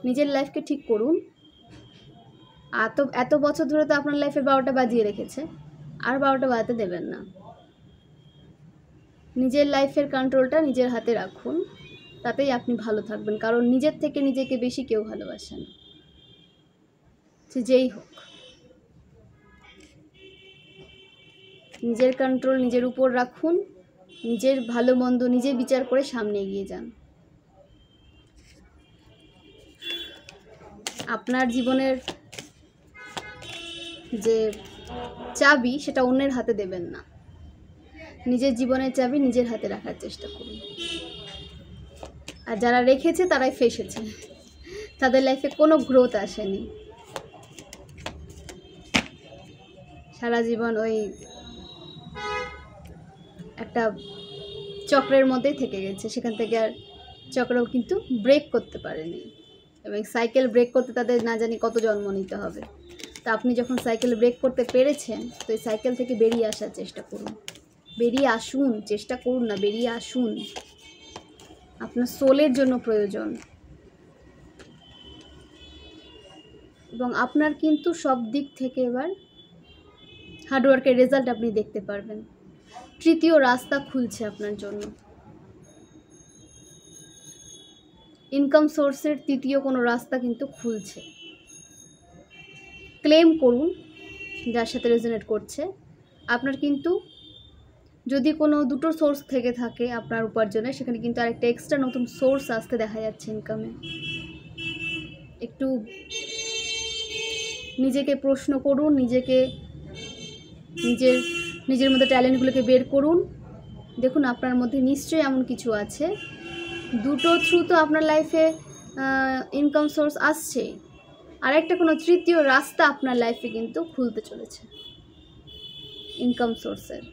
নিজের লাইফকে ঠিক করুন। এত বছর ধরে তো আপনার লাইফে 12টা বাজিয়ে রেখেছে, আর 12টা বাজাতে দেবেন না। নিজের লাইফের কন্ট্রোলটা নিজের হাতে রাখুন, তাতেই আপনি ভালো থাকবেন। কারণ নিজের থেকে নিজেকে বেশি কেউ ভালোবাসে না, সে যেই হোক। নিজের কন্ট্রোল নিজের উপর রাখুন, নিজের ভালো মন্দ নিজে বিচার করে সামনে এগিয়ে যান। আপনার জীবনের যে চাবি সেটা অন্যের হাতে দেবেন না, নিজের জীবনের চাবি নিজের হাতে রাখার চেষ্টা করুন। আর যারা রেখেছে তারাই ফেসেছে, তাদের লাইফে কোনো গ্রোথ আসেনি, সারা জীবন ওই একটা চক্রের মধ্যেই থেকে গেছে, সেখান থেকে আর চক্রও কিন্তু ব্রেক করতে পারেনি। এবং সাইকেল ব্রেক করতে তাদের না জানি কত জন্ম নিতে হবে। তা আপনি যখন সাইকেল ব্রেক করতে পেরেছেন, তো এই সাইকেল থেকে বেরিয়ে আসার চেষ্টা করুন, বেরিয়ে আসুন, চেষ্টা করুন না, বেরিয়ে আসুন। আপনার সোলের জন্য প্রয়োজন, এবং আপনার কিন্তু সব দিক থেকে এবার হার্ডওয়ার্কের রেজাল্ট আপনি দেখতে পারবেন। তৃতীয় রাস্তা খুলছে আপনার জন্য, ইনকাম সোর্সের তৃতীয় কোনো রাস্তা কিন্তু খুলছে। ক্লেম করুন যার সাথে রেজোনেট করছে। আপনার কিন্তু যদি কোনো দুটো সোর্স থেকে থাকে আপনার উপার্জনে, সেখানে কিন্তু আরেকটা এক্সট্রা নতুন সোর্স আসতে দেখা যাচ্ছে ইনকামে। একটু নিজেকে প্রশ্ন করুন, নিজের মধ্যে ট্যালেন্টগুলোকে বের করুন। দেখুন আপনার মধ্যে নিশ্চয়ই এমন কিছু আছে। দুটো থ্রু তো আপনার লাইফে ইনকাম সোর্স আসছে, আর একটা কোনো তৃতীয় রাস্তা আপনার লাইফে কিন্তু খুলতে চলেছে ইনকাম সোর্সের।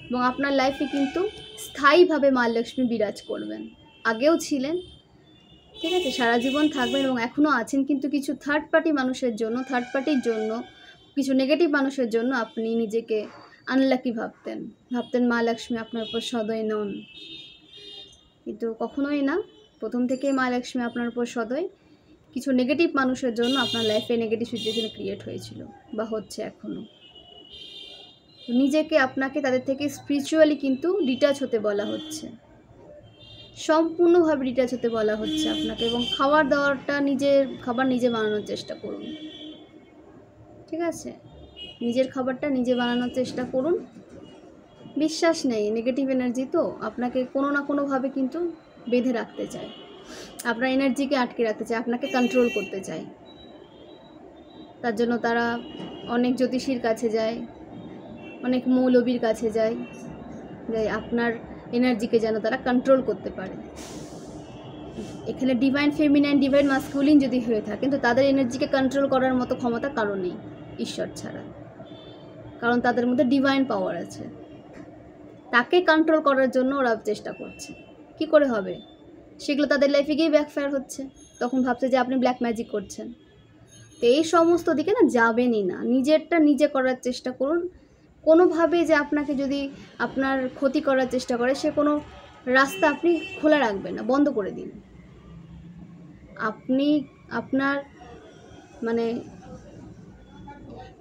এবং আপনার লাইফে কিন্তু স্থায়ীভাবে মা লক্ষ্মী বিরাজ করবেন, আগেও ছিলেন, ঠিক আছে, সারা জীবন থাকবেন এবং এখনও আছেন। কিন্তু কিছু থার্ড পার্টির জন্য, কিছু নেগেটিভ মানুষের জন্য আপনি নিজেকে আনলাকি ভাবতেন মা লক্ষ্মী আপনার উপর সদয় নন, কিন্তু কখনোই না। প্রথম থেকেই মা লক্ষ্মী আপনার উপর সদয়। কিছু নেগেটিভ মানুষের জন্য আপনার লাইফে নেগেটিভ সিচুয়েশন ক্রিয়েট হয়েছিল বা হচ্ছে এখনও। আপনাকে তাদের থেকে স্পিরিচুয়ালি কিন্তু ডিটাচ হতে বলা হচ্ছে, সম্পূর্ণভাবে ডিটাচ হতে বলা হচ্ছে আপনাকে। এবং খাবার দাবারটা খাবার নিজে বানানোর চেষ্টা করুন, ঠিক আছে, নিজের খাবারটা নিজে বানানোর চেষ্টা করুন। বিশ্বাস নেই, নেগেটিভ এনার্জি তো আপনাকে কোনো না কোনোভাবে কিন্তু বেঁধে রাখতে চায়, আপনার এনার্জিকে আটকে রাখতে চায়, আপনাকে কন্ট্রোল করতে চায়। তার জন্য তারা অনেক জ্যোতিষীর কাছে যায়, অনেক মৌলবীর কাছে যায়, আপনার এনার্জিকে যেন তারা কন্ট্রোল করতে পারে। এখানে ডিভাইন ফেমিনাইন, ডিভাইন মাস্কুলিন যদি হয়ে থাকে, কিন্তু তাদের এনার্জিকে কন্ট্রোল করার মতো ক্ষমতা কারো নেই ঈশ্বর ছাড়া, কারণ তাদের মধ্যে ডিভাইন পাওয়ার আছে। তাকে কন্ট্রোল করার জন্য ওরা চেষ্টা করছে। কি করে হবে? সেগুলো তাদের লাইফে গিয়ে ব্যাকফায়ার হচ্ছে, তখন ভাবছে যে আপনি ব্ল্যাক ম্যাজিক করছেন। তো এই সমস্ত দিকে না যাবেনই না, নিজেরটা নিজে করার চেষ্টা করুন। কোনোভাবে যে আপনাকে যদি আপনার ক্ষতি করার চেষ্টা করে, সে কোনো রাস্তা আপনি খোলা রাখবেন না, বন্ধ করে দিন। আপনি আপনার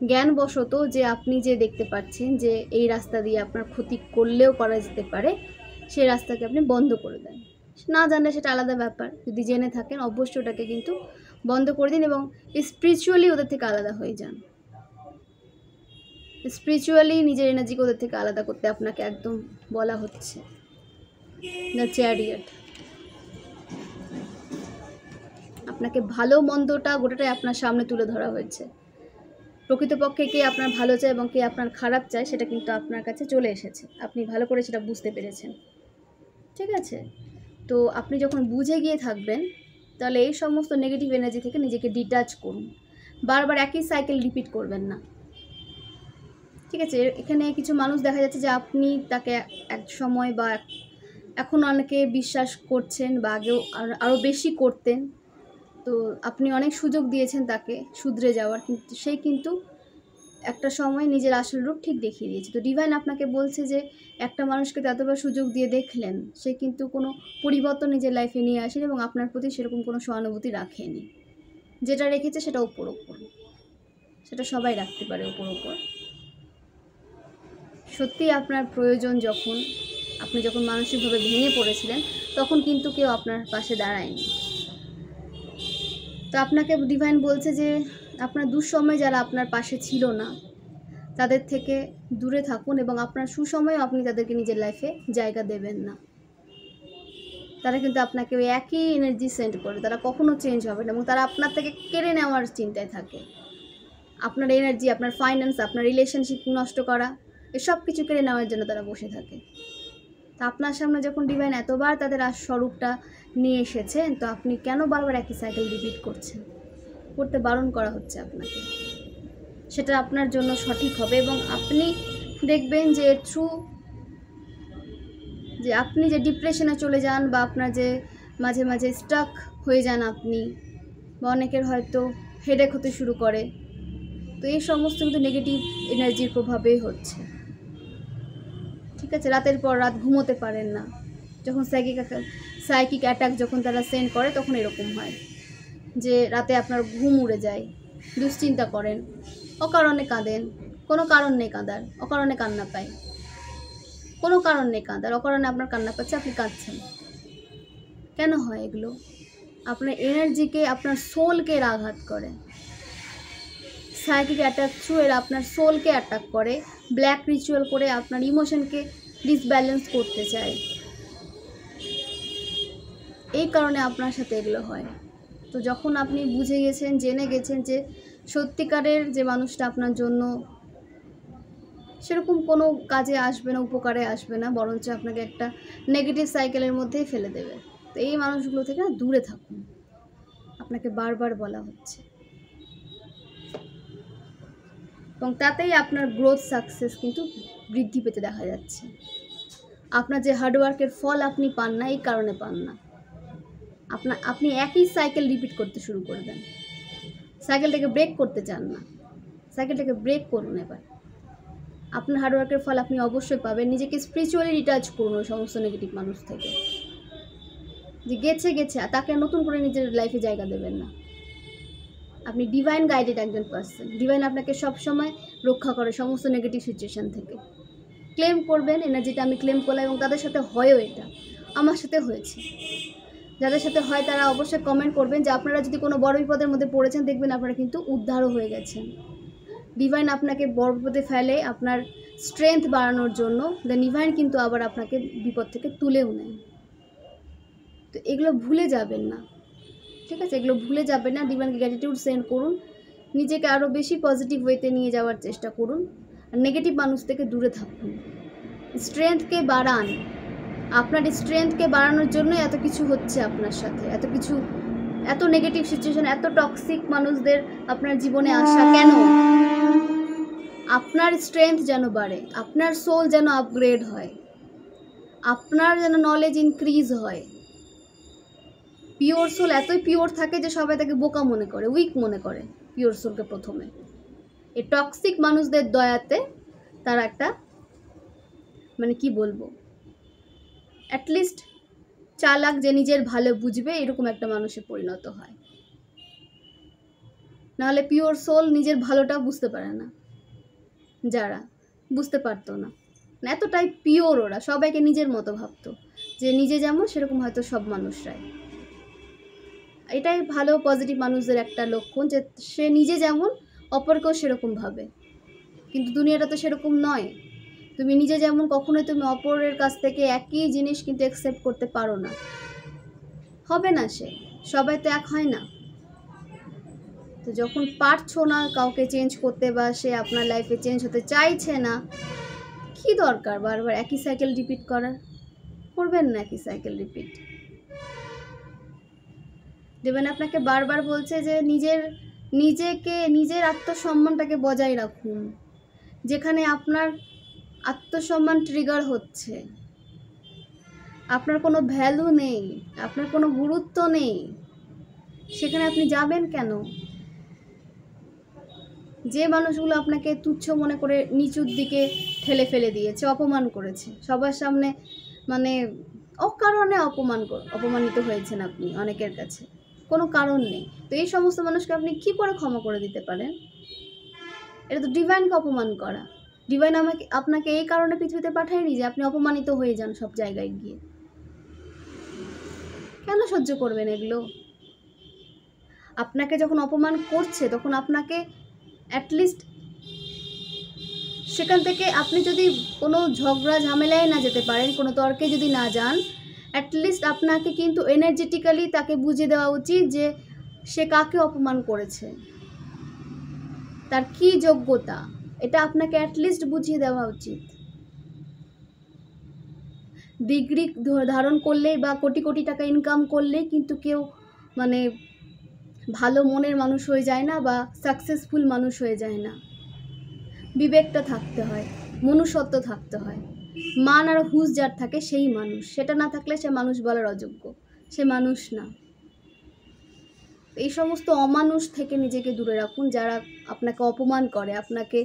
জ্ঞানবশত যে আপনি যে দেখতে পাচ্ছেন যে এই রাস্তা দিয়ে আপনার ক্ষতি করলেও করা যেতে পারে, সেই রাস্তাকে আপনি বন্ধ করে দেন। না জানলে সেটা আলাদা ব্যাপার, যদি জেনে থাকেন অবশ্যই ওটাকে কিন্তু বন্ধ করে দিন এবং স্পিরিচুয়ালি ওদের থেকে আলাদা হয়ে যান। স্পিরিচুয়ালি নিজের এনার্জিকে ওদের থেকে আলাদা করতে আপনাকে একদম বলা হচ্ছে। দ্য চ্যারিয়ট, আপনাকে ভালো মন্দটা গোটাটাই আপনার সামনে তুলে ধরা হয়েছে। প্রকৃতপক্ষে কে আপনার ভালো চায় এবং কে আপনার খারাপ চায় সেটা কিন্তু আপনার কাছে চলে এসেছে, আপনি ভালো করে সেটা বুঝতে পেরেছেন। ঠিক আছে, তো আপনি যখন বুঝে গিয়ে থাকবেন তাহলে এই সমস্ত নেগেটিভ এনার্জি থেকে নিজেকে ডিটাচ করুন, বারবার একই সাইকেল রিপিট করবেন না। ঠিক আছে, এখানে কিছু মানুষ দেখা যাচ্ছে যে আপনি তাকে এক সময় বা এখন অনেকে বিশ্বাস করছেন বা আগেও আরও বেশি করতেন, তো আপনি অনেক সুযোগ দিয়েছেন তাকে শুধরে যাওয়ার, কিন্তু সেই কিন্তু একটা সময় নিজের আসল রূপ ঠিক দেখিয়ে দিয়েছে। তো ডিভাইন আপনাকে বলছে যে একটা মানুষকে এতবার সুযোগ দিয়ে দেখলেন, সে কিন্তু কোনো পরিবর্তন নিজের লাইফে নিয়ে আসেনি এবং আপনার প্রতি সেরকম কোনো সহানুভূতি রাখেনি। যেটা রেখেছে সেটা ওপর, সেটা সবাই রাখতে পারে ওপর। সত্যি আপনার প্রয়োজন যখন আপনি যখন মানসিকভাবে ভেঙে পড়েছিলেন, তখন কিন্তু কেউ আপনার পাশে দাঁড়ায়নি। তো আপনাকে ডিভাইন বলছে যে আপনার দুঃসময় যারা আপনার পাশে ছিল না তাদের থেকে দূরে থাকুন এবং আপনার সুসময়েও আপনি তাদেরকে নিজের লাইফে জায়গা দেবেন না। তারা কিন্তু আপনাকে ওই একই এনার্জি সেন্ড করে, তারা কখনো চেঞ্জ হবে না এবং তারা আপনার থেকে কেড়ে নেওয়ার চিন্তায় থাকে। আপনার এনার্জি, আপনার ফাইন্যান্স, আপনার রিলেশনশিপ নষ্ট করা, এসব কিছু কেড়ে নেওয়ার জন্য তারা বসে থাকে। তা আপনার সামনে যখন ডিভাইন এতবার তাদের স্বরূপটা নিয়ে এসেছেন, তো আপনি কেন বারবার একই সাইকেল রিপিট করছেন? করতে বারণ করা হচ্ছে আপনাকে। সেটা আপনার জন্য সঠিক হবে এবং আপনি দেখবেন যে থ্রু যে আপনি যে ডিপ্রেশনে চলে যান বা আপনার যে মাঝে মাঝে স্টাক হয়ে যান আপনি, বা অনেকের হয়তো হেডেক হতে শুরু করে, তো এই সমস্ত কিন্তু নেগেটিভ এনার্জির প্রভাবেই হচ্ছে। ঠিক আছে, রাতের পর রাত ঘুমোতে পারেন না, যখন সাইকিক অ্যাটাক যখন তারা সেন্ড করে তখন এরকম হয় যে রাতে আপনার ঘুম উড়ে যায়, দুশ্চিন্তা করেন, অকারণে কাঁদেন, কোনো কারণ নেই কাঁদার, অকারণে কান্না পায়, কোনো কারণ নেই কাঁদার, অকারণে আপনার কান্না পাচ্ছে, আপনি কাঁদছেন। কেন হয় এগুলো? আপনার এনার্জিকে, আপনার সোলকে আঘাত করে। সাইকিক অ্যাটাক থ্রু এরা আপনার সোলকে অ্যাটাক করে, ব্ল্যাক রিচুয়াল করে আপনার ইমোশনকে ডিসব্যালেন্স করতে চায়। এই কারণে আপনার সাথে এগুলো হয়। তো যখন আপনি বুঝে গেছেন, জেনে গেছেন যে সত্যিকারের যে মানুষটা আপনার জন্য সেরকম কোনো কাজে আসবে না, উপকারে আসবে না, বরঞ্চ আপনাকে একটা নেগেটিভ সাইকেলের মধ্যেই ফেলে দেবে, তো এই মানুষগুলো থেকে দূরে থাকুন, আপনাকে বারবার বলা হচ্ছে। এবং তাতেই আপনার গ্রোথ, সাকসেস কিন্তু বৃদ্ধি পেতে দেখা যাচ্ছে। আপনার যে হার্ডওয়ার্কের ফল আপনি পান না, এই কারণে পান না, আপনি একই সাইকেল রিপিট করতে শুরু করে দেন, সাইকেলটাকে ব্রেক করতে চান না। সাইকেলটাকে ব্রেক করুন এবার, আপনার হার্ডওয়ার্কের ফল আপনি অবশ্যই পাবেন। নিজেকে স্পিরিচুয়ালি রিটাচ করুন ওই সমস্ত নেগেটিভ মানুষ থেকে, যে গেছে তাকে নতুন করে নিজের লাইফে জায়গা দেবেন না। আপনি ডিভাইন গাইডেড একজন পার্সন, ডিভাইন আপনাকে সবসময় রক্ষা করে সমস্ত নেগেটিভ সিচুয়েশান থেকে। ক্লেম করবেন এনার্জিটা, আমি ক্লেম করলাম এবং তাদের সাথে হয়ও, এটা আমার সাথে হয়েছে। যাদের সাথে হয় তারা অবশ্যই কমেন্ট করবেন যে আপনারা যদি কোনো বড় বিপদের মধ্যে পড়েছেন, দেখবেন আপনারা কিন্তু উদ্ধারও হয়ে গেছেন। ডিভাইন আপনাকে বড় বিপদে ফেলে আপনার স্ট্রেংথ বাড়ানোর জন্য, দ্য ডিভাইন কিন্তু আবার আপনাকে বিপদ থেকে তুলেও নেয়। তো এগুলো ভুলে যাবেন না, ঠিক আছে, এগুলো ভুলে যাবেন না। ডিভাইনকে গ্র্যাটিটিউড সেন্ড করুন, নিজেকে আরও বেশি পজিটিভ ওয়েতে নিয়ে যাওয়ার চেষ্টা করুন, আর নেগেটিভ মানুষ থেকে দূরে থাকুন। স্ট্রেংথকে বাড়ান, আপনার স্ট্রেংথকে বাড়ানোর জন্য এত কিছু হচ্ছে আপনার সাথে, এত কিছু, এত নেগেটিভ সিচুয়েশন, এত টক্সিক মানুষদের আপনার জীবনে আসা কেন? আপনার স্ট্রেংথ যেন বাড়ে, আপনার সোল যেন আপগ্রেড হয়, আপনার যেন নলেজ ইনক্রিজ হয়। পিওর সোল এতই পিওর থাকে যে সবাই তাকে বোকা মনে করে, উইক মনে করে পিওর সোলকে প্রথমে। এই টক্সিক মানুষদের দয়াতে তারা একটা, মানে কি বলবো, অ্যাটলিস্ট চালাক, যে নিজের ভালো বুঝবে এরকম একটা মানুষে পরিণত হয়। নাহলে পিওর সোল নিজের ভালোটা বুঝতে পারে না। যারা বুঝতে পারতো না, এতটাই পিওর ওরা, সবাইকে নিজের মতো ভাবতো, যে নিজে যেমন সেরকম হয়তো সব মানুষরাই। এটাই ভালো পজিটিভ মানুষদের একটা লক্ষণ, যে সে নিজে যেমন অপরকেও সেরকম ভাবে। কিন্তু দুনিয়াটা তো সেরকম নয়। তুমি নিজে যেমন কখনোই তুমি অপরের কাছ থেকে একই জিনিস কিন্তু অ্যাকসেপ্ট করতে পারো না, হবে না। সবাই তো এক হয় না। তো যখন পারছো না কাউকে চেঞ্জ করতে, বা সে আপনার লাইফে চেঞ্জ হতে চাইছে না, কি দরকার বারবার একই সাইকেল রিপিট করার? করবেন না একই সাইকেল রিপিট। দেবেন আপনাকে বারবার বলছে যে নিজের আত্মসম্মানটাকে বজায় রাখুন। যেখানে আপনার আত্মসম্মান ট্রিগার হচ্ছে, আপনার কোনো ভ্যালু নেই, আপনার কোনো গুরুত্ব নেই, সেখানে আপনি যাবেন কেন? যে মানুষগুলো আপনাকে তুচ্ছ মনে করে নিচুর দিকে ঠেলে ফেলে দিয়েছে, অপমান করেছে সবার সামনে, মানে অকারণে অপমানিত হয়েছেন আপনি অনেকের কাছে, কোনো কারণ নেই। তো এই সমস্ত মানুষকে আপনি কি করে ক্ষমা করে দিতে পারেন? এটা তো ডিভাইনকে অপমান করা। ডিভাইন আপনাকে এই কারণে পৃথিবীতে পাঠায়নি যে আপনি অপমানিত হয়ে যান সব জায়গায় গিয়ে। কেন সহ্য করবেন এগুলো? আপনাকে যখন অপমান করছে তখন আপনাকে অ্যাটলিস্ট সেখান থেকে আপনি যদি কোনো ঝগড়া ঝামেলায় না যেতে পারেন, কোনো তর্কে যদি না যান, অ্যাটলিস্ট আপনাকে কিন্তু এনার্জেটিক্যালি তাকে বুঝিয়ে দেওয়া উচিত যে সে কাকে অপমান করেছে, তার কি যোগ্যতা, এটা আপনাকে অ্যাটলিস্ট বুঝিয়ে দেওয়া উচিত। ডিগ্রি ধারণ করলেই বা কোটি কোটি টাকা ইনকাম করলেই কিন্তু কেউ মানে ভালো মনের মানুষ হয়ে যায় না, বা সাকসেসফুল মানুষ হয়ে যায় না। বিবেকটা থাকতে হয়, মনুষ্যত্ব থাকতে হয়। মান আর হুঁশ যার থাকে সেই মানুষ, সেটা না থাকলে সে মানুষ বলার অযোগ্য, সে মানুষ না। এই সমস্ত অমানুষ থেকে নিজেকে দূরে রাখুন, যারা আপনাকে অপমান করে, আপনাকে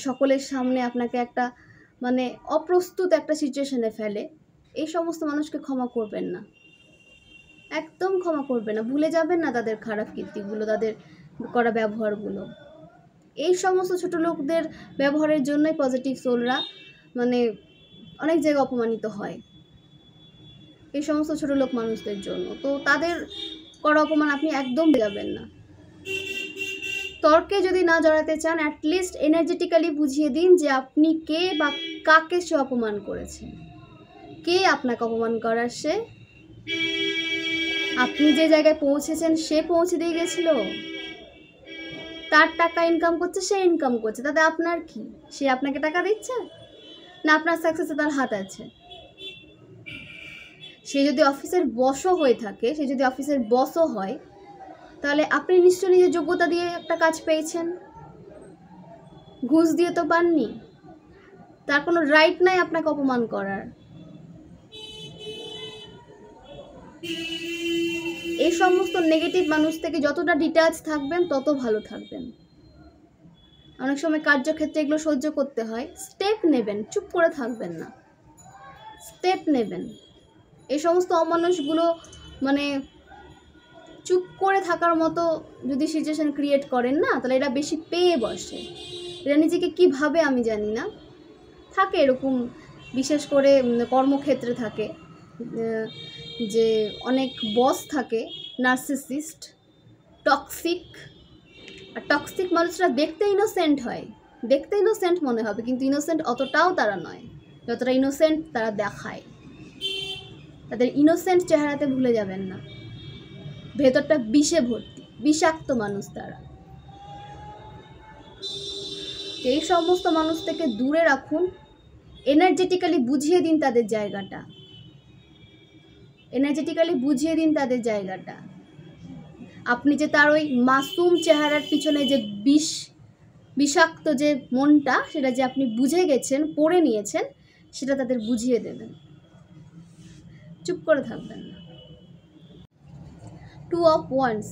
সকলের সামনে আপনাকে একটা মানে অপ্রস্তুত একটা সিচুয়েশনে ফেলে। এই সমস্ত মানুষকে ক্ষমা করবেন না, একদম ক্ষমা করবেন না। ভুলে যাবেন না তাদের খারাপ কীর্তিগুলো, তাদের করা ব্যবহারগুলো। এই সমস্ত ছোট লোকদের ব্যবহারের জন্যই পজিটিভ সোলরা মানে অনেক জায়গায় অপমানিত হয়, এই সমস্ত ছোট লোক মানুষদের জন্য। তো তাদের করা অপমান আপনি একদম যাবেন না। তর্কে যদি না জড়াতে চান, অ্যাটলিস্ট এনার্জেটিক্যালি বুঝিয়ে দিন যে আপনি কে বা কাকে সে অপমান করেছে, কে আপনাকে অপমান করার সে। আপনি যে জায়গায় পৌঁছেছেন সে পৌঁছে দিয়ে গেছিল, তার টাকা ইনকাম করছে, সে ইনকাম করছে, তাতে আপনার কি? সে আপনাকে টাকা দিচ্ছে না আপনার সাকসেসে তার হাত আছে? সে যদি অফিসের বসও হয়ে থাকে, সে যদি অফিসের বসও হয়, তাহলে আপনি নিশ্চয়ই নিজের যোগ্যতা দিয়ে একটা কাজ পেয়েছেন, ঘুষ দিয়ে তো পাননি। তার কোনো রাইট নাই আপনাকে অপমান করার। এই সমস্ত নেগেটিভ মানুষ থেকে যতটা ডিটাচ থাকবেন তত ভালো থাকবেন। অনেক সময় কার্যক্ষেত্রে এগুলো সহ্য করতে হয়, স্টেপ নেবেন, চুপ করে থাকবেন না, স্টেপ নেবেন। এই সমস্ত অমানুষগুলো মানে চুপ করে থাকার মতো যদি সিচুয়েশান ক্রিয়েট করেন না, তাহলে এরা বেশি পেয়ে বসে। এরা নিজেকে কী ভাবে আমি জানি না, থাকে এরকম, বিশেষ করে কর্মক্ষেত্রে থাকে যে অনেক বস থাকে নার্সিসিস্ট, টক্সিক। আর টক্সিক মানুষরা দেখতে ইনোসেন্ট হয়, দেখতে ইনোসেন্ট মনে হবে, কিন্তু ইনোসেন্ট অতটাও তারা নয় যতটা ইনোসেন্ট তারা দেখায়। তাদের ইনোসেন্ট চেহারাতে ভুলে যাবেন না, ভেতরটা বিষে ভর্তি, বিষাক্ত মানুষ তারা। এই সমস্ত মানুষ থেকে দূরে রাখুন, এনার্জেটিক্যালি বুঝিয়ে দিন তাদের জায়গাটা, এনার্জেটিক্যালি বুঝিয়ে দিন তাদের জায়গাটা। আপনি যে তার ওই মাসুম চেহারার পিছনে যে বিষাক্ত যে মনটা, সেটা যে আপনি বুঝে গেছেন, পড়ে নিয়েছেন, সেটা তাদের বুঝিয়ে দেবেন, চুপ করে থাকবেন না। 2 of Wands,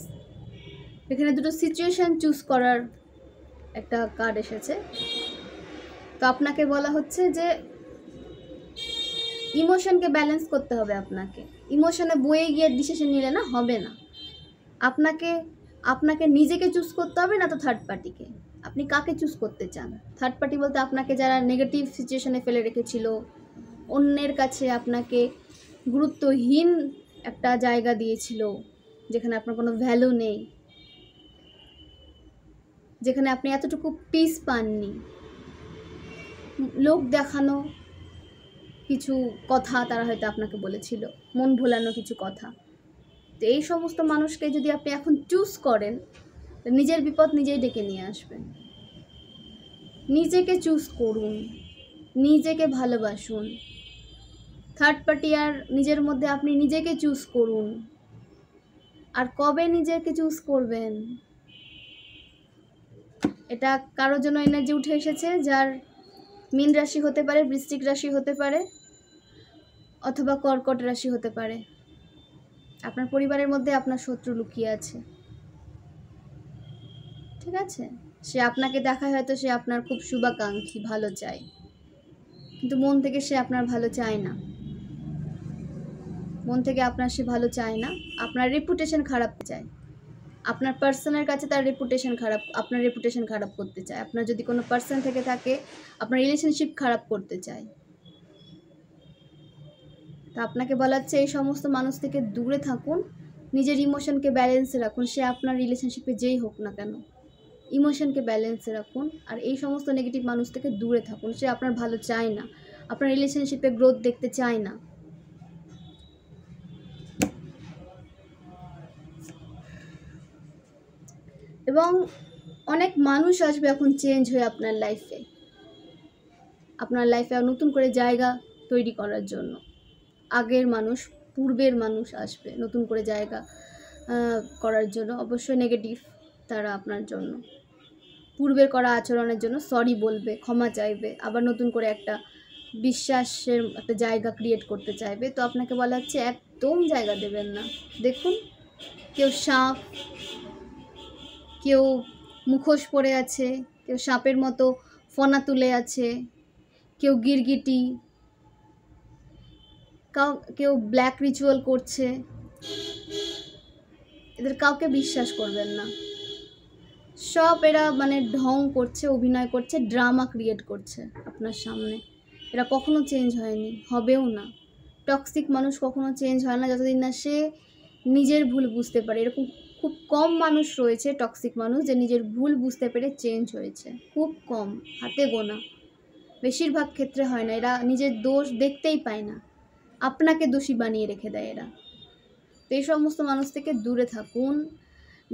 এখানে দুটো সিচুয়েশান চুজ করার একটা কার্ড এসেছে। তো আপনাকে বলা হচ্ছে যে ইমোশনকে ব্যালেন্স করতে হবে আপনাকে। ইমোশনে বয়ে গিয়ে ডিসিশন নিলে না হবে না। আপনাকে নিজেকে চুজ করতে হবে, না তো থার্ড পার্টিকে। আপনি কাকে চুজ করতে চান? থার্ড পার্টি বলতে আপনাকে যারা নেগেটিভ সিচুয়েশনে ফেলে রেখেছিল, অন্যের কাছে আপনাকে গুরুত্বহীন একটা জায়গা দিয়েছিল, যেখানে আপনার কোনো ভ্যালু নেই, যেখানে আপনি এতটুকু পিস পাননি। লোক দেখানো কিছু কথা তারা হয়তো আপনাকে বলেছিল, মন ভোলানো কিছু কথা। তো এই সমস্ত মানুষকে যদি আপনি এখন চুজ করেন, নিজের বিপদ নিজেই ডেকে নিয়ে আসবেন। নিজেকে চুজ করুন, নিজেকে ভালোবাসুন। থার্ড পার্টি আর নিজের মধ্যে আপনি নিজেকে চুজ করুন। আর কবে নিজেকে চুজ করবেন? এটা কারোর জন্য এনার্জি উঠে এসেছে যার মীন রাশি হতে পারে, বৃশ্চিক রাশি হতে পারে, অথবা কর্কট রাশি হতে পারে। আপনার পরিবারের মধ্যে আপনার শত্রু লুকিয়ে আছে, ঠিক আছে? সে আপনাকে দেখায় হয়তো সে আপনার খুব শুভাকাঙ্ক্ষী, ভালো চায়, কিন্তু মন থেকে সে আপনার ভালো চায় না। মন থেকে আপনার সে ভালো চায় না, আপনার রেপুটেশন খারাপ চায়। আপনার পার্সনের কাছে তার রেপুটেশন খারাপ, আপনার রেপুটেশন খারাপ করতে চায়। আপনার যদি কোনো পার্সন থেকে থাকে, আপনার রিলেশনশিপ খারাপ করতে চায়। তা আপনাকে বলা হচ্ছে এই সমস্ত মানুষ থেকে দূরে থাকুন, নিজের ইমোশনকে ব্যালেন্সে রাখুন। সে আপনার রিলেশনশিপে যেই হোক না কেন, ইমোশনকে ব্যালেন্সে রাখুন। আর এই সমস্ত নেগেটিভ মানুষ থেকে দূরে থাকুন। সে আপনার ভালো চায় না, আপনার রিলেশনশিপে গ্রোথ দেখতে চায় না। এবং অনেক মানুষ আসবে এখন চেঞ্জ হয়ে আপনার লাইফে, আপনার লাইফে নতুন করে জায়গা তৈরি করার জন্য। আগের মানুষ, পূর্বের মানুষ আসবে নতুন করে জায়গা করার জন্য। অবশ্যই নেগেটিভ তারা আপনার জন্য, পূর্বের করা আচরণের জন্য সরি বলবে, ক্ষমা চাইবে, আবার নতুন করে একটা বিশ্বাসের একটা জায়গা ক্রিয়েট করতে চাইবে। তো আপনাকে বলা হচ্ছে একদম জায়গা দেবেন না। দেখুন, কেউ সাপ, কেউ মুখোশ পরে আছে, কেউ সাপের মতো ফনা তুলে আছে, কেউ গিরগিটি, কেউ ব্ল্যাক রিচুয়াল করছে। এদের কাউকে বিশ্বাস করবেন না। সব এরা মানে ঢং করছে, অভিনয় করছে, ড্রামা ক্রিয়েট করছে আপনার সামনে। এরা কখনো চেঞ্জ হয়নি, হবেও না। টক্সিক মানুষ কখনো চেঞ্জ হয় না যতদিন না সে নিজের ভুল বুঝতে পারে। এরকম খুব কম মানুষ রয়েছে টক্সিক মানুষ যে নিজের ভুল বুঝতে পেরে চেঞ্জ হয়েছে, খুব কম, হাতে গোনা। বেশিরভাগ ক্ষেত্রে হয় না। এরা নিজের দোষ দেখতেই পায় না, আপনাকে দোষী বানিয়ে রেখে দেয় এরা। তো এই সমস্ত মানুষ থেকে দূরে থাকুন,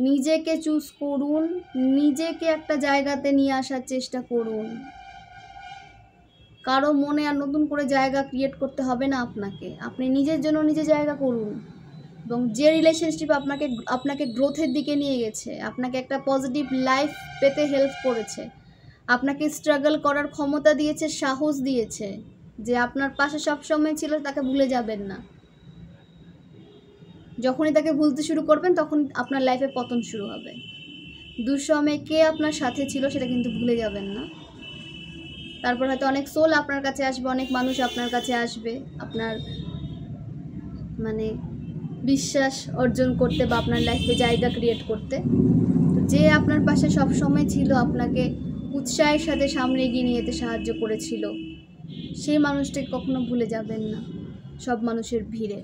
নিজেকে চুজ করুন, নিজেকে একটা জায়গাতে নিয়ে আসার চেষ্টা করুন। কারো মনে আর নতুন করে জায়গা ক্রিয়েট করতে হবে না আপনাকে। আপনি নিজের জন্য নিজে জায়গা করুন। এবং যে রিলেশনশিপ আপনাকে গ্রোথের দিকে নিয়ে গেছে, আপনাকে একটা পজিটিভ লাইফ পেতে হেল্প করেছে, আপনাকে স্ট্রাগল করার ক্ষমতা দিয়েছে, সাহস দিয়েছে, যে আপনার পাশে সবসময় ছিল, তাকে ভুলে যাবেন না। যখনই তাকে ভুলতে শুরু করবেন তখন আপনার লাইফে পতন শুরু হবে। দুঃসময়ে কে আপনার সাথে ছিল সেটা কিন্তু ভুলে যাবেন না। তারপর হয়তো অনেক সোল আপনার কাছে আসবে, অনেক মানুষ আপনার কাছে আসবে আপনার মানে বিশ্বাস অর্জন করতে বা আপনার লাইফে জায়গা ক্রিয়েট করতে। যে আপনার পাশে সব সময় ছিল, আপনাকে উৎসাহের সাথে সামনে এগিয়ে নিয়ে যেতে সাহায্য করেছিল, সেই মানুষটাকে কখনো ভুলে যাবেন না সব মানুষের ভিড়ে।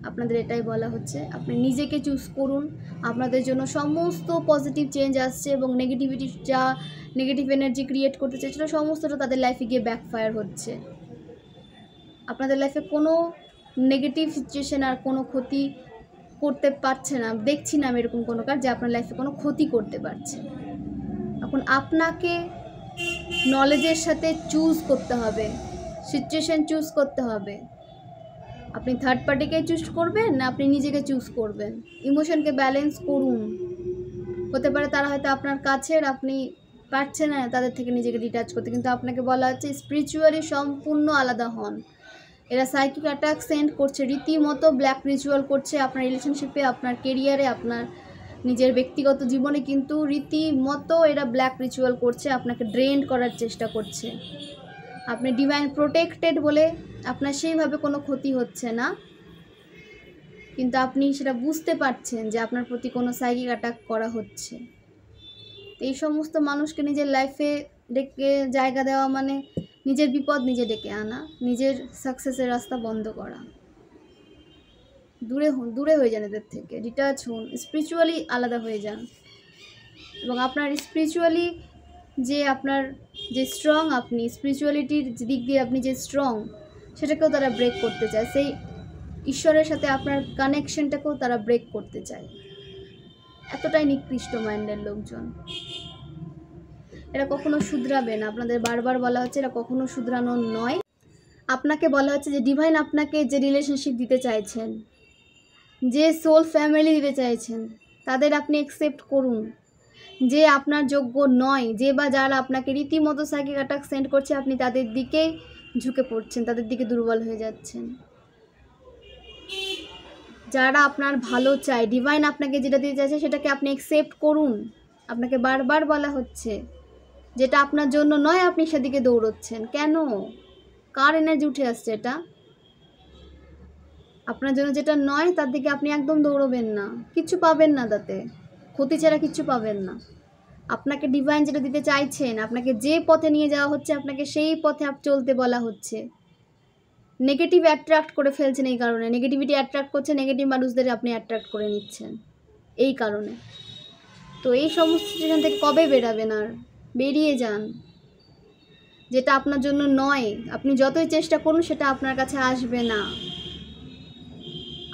আপনাদের এটাই বলা হচ্ছে, আপনি নিজেকে চুজ করুন। আপনাদের জন্য সমস্ত পজিটিভ চেঞ্জ আসছে এবং নেগেটিভিটি যা নেগেটিভ এনার্জি ক্রিয়েট করতে চেয়েছিল সমস্তটা তাদের লাইফে গিয়ে ব্যাকফায়ার হচ্ছে। আপনাদের লাইফে কোনো নেগেটিভ সিচুয়েশন আর কোনো ক্ষতি করতে পারছে না, দেখছি না আমি এরকম কোনো কাজ যে আপনার লাইফে কোনো ক্ষতি করতে পারছে। এখন আপনাকে নলেজের সাথে চুজ করতে হবে, সিচুয়েশন চুজ করতে হবে। আপনি থার্ড পার্টিকে চুজ করবেন না আপনি নিজেকে চুজ করবেন? ইমোশনকে ব্যালেন্স করুন। হতে পারে তারা হয়তো আপনার কাছের, আপনি পারছেন না তাদের থেকে নিজেকে ডিটাচ করতে, কিন্তু আপনাকে বলা হচ্ছে স্পিরিচুয়ালি সম্পূর্ণ আলাদা হন। এরা সাইকিক অ্যাটাক সেন্ড করছে, রীতিমতো ব্ল্যাক রিচুয়াল করছে আপনার রিলেশনশিপে, আপনার কেরিয়ারে, আপনার নিজের ব্যক্তিগত জীবনে, কিন্তু রীতিমতো এরা ব্ল্যাক রিচুয়াল করছে, আপনাকে ড্রেন করার চেষ্টা করছে। আপনি ডিভাইন প্রোটেক্টেড বলে আপনার সেইভাবে কোনো ক্ষতি হচ্ছে না, কিন্তু আপনি সেটা বুঝতে পারছেন যে আপনার প্রতি কোনো সাইকিক অ্যাটাক করা হচ্ছে। এই সমস্ত মানুষকে নিজের লাইফে ডেকে জায়গা দেওয়া মানে নিজের বিপদ নিজে ডেকে আনা, নিজের সাকসেসের রাস্তা বন্ধ করা। দূরে হয়ে যান এদের থেকে, ডিটাচ হন, স্পিরিচুয়ালি আলাদা হয়ে যান। এবং আপনার স্পিরিচুয়ালি যে আপনার যে স্ট্রং, আপনি স্পিরিচুয়ালিটির দিক দিয়ে আপনি যে স্ট্রং, সেটাকেও তারা ব্রেক করতে চায়। সেই ঈশ্বরের সাথে আপনার কানেকশনটাকেও তারা ব্রেক করতে চায়। এতটাই নিকৃষ্ট মাইন্ডের লোকজন। এরা কখনো শুধরাবে না। আপনাদের বারবার বলা হচ্ছে এরা কখনো শুধরানো নয়। আপনাকে বলা হচ্ছে যে ডিভাইন আপনাকে যে রিলেশনশিপ দিতে চাইছেন, যে সোল ফ্যামিলি দিতে চাইছেন, তাদের আপনি অ্যাকসেপ্ট করুন। যে আপনার যোগ্য নয়, যে বা যারা আপনাকে রীতিমতো সাইকিক অ্যাটাক সেন্ড করছে, আপনি তাদের দিকেই ঝুঁকে পড়ছেন, তাদের দিকে দুর্বল হয়ে যাচ্ছেন। যারা আপনার ভালো চায়, ডিভাইন আপনাকে যেটা দিতে চাইছে সেটাকে আপনি অ্যাকসেপ্ট করুন। আপনাকে বারবার বলা হচ্ছে যেটা আপনার জন্য নয় আপনি সেদিকে দৌড়চ্ছেন কেন? কার এনার্জি উঠে আসছে এটা? আপনার জন্য যেটা নয় তার দিকে আপনি একদম দৌড়বেন না, কিচ্ছু পাবেন না, তাতে ক্ষতি ছাড়া কিচ্ছু পাবেন না। আপনাকে ডিভাইন যেটা দিতে চাইছেন, আপনাকে যে পথে নিয়ে যাওয়া হচ্ছে, আপনাকে সেই পথে চলতে বলা হচ্ছে। নেগেটিভ অ্যাট্রাক্ট করে ফেলছেন, এই কারণে নেগেটিভিটি অ্যাট্রাক্ট করছে, নেগেটিভ মানুষদের আপনি অ্যাট্রাক্ট করে নিচ্ছেন এই কারণে। তো এই সমস্ত সিচুয়েশন থেকে কবে বেরাবেন? আর বেরিয়ে যান। যেটা আপনার জন্য নয়, আপনি যতই চেষ্টা করুন সেটা আপনার কাছে আসবে না।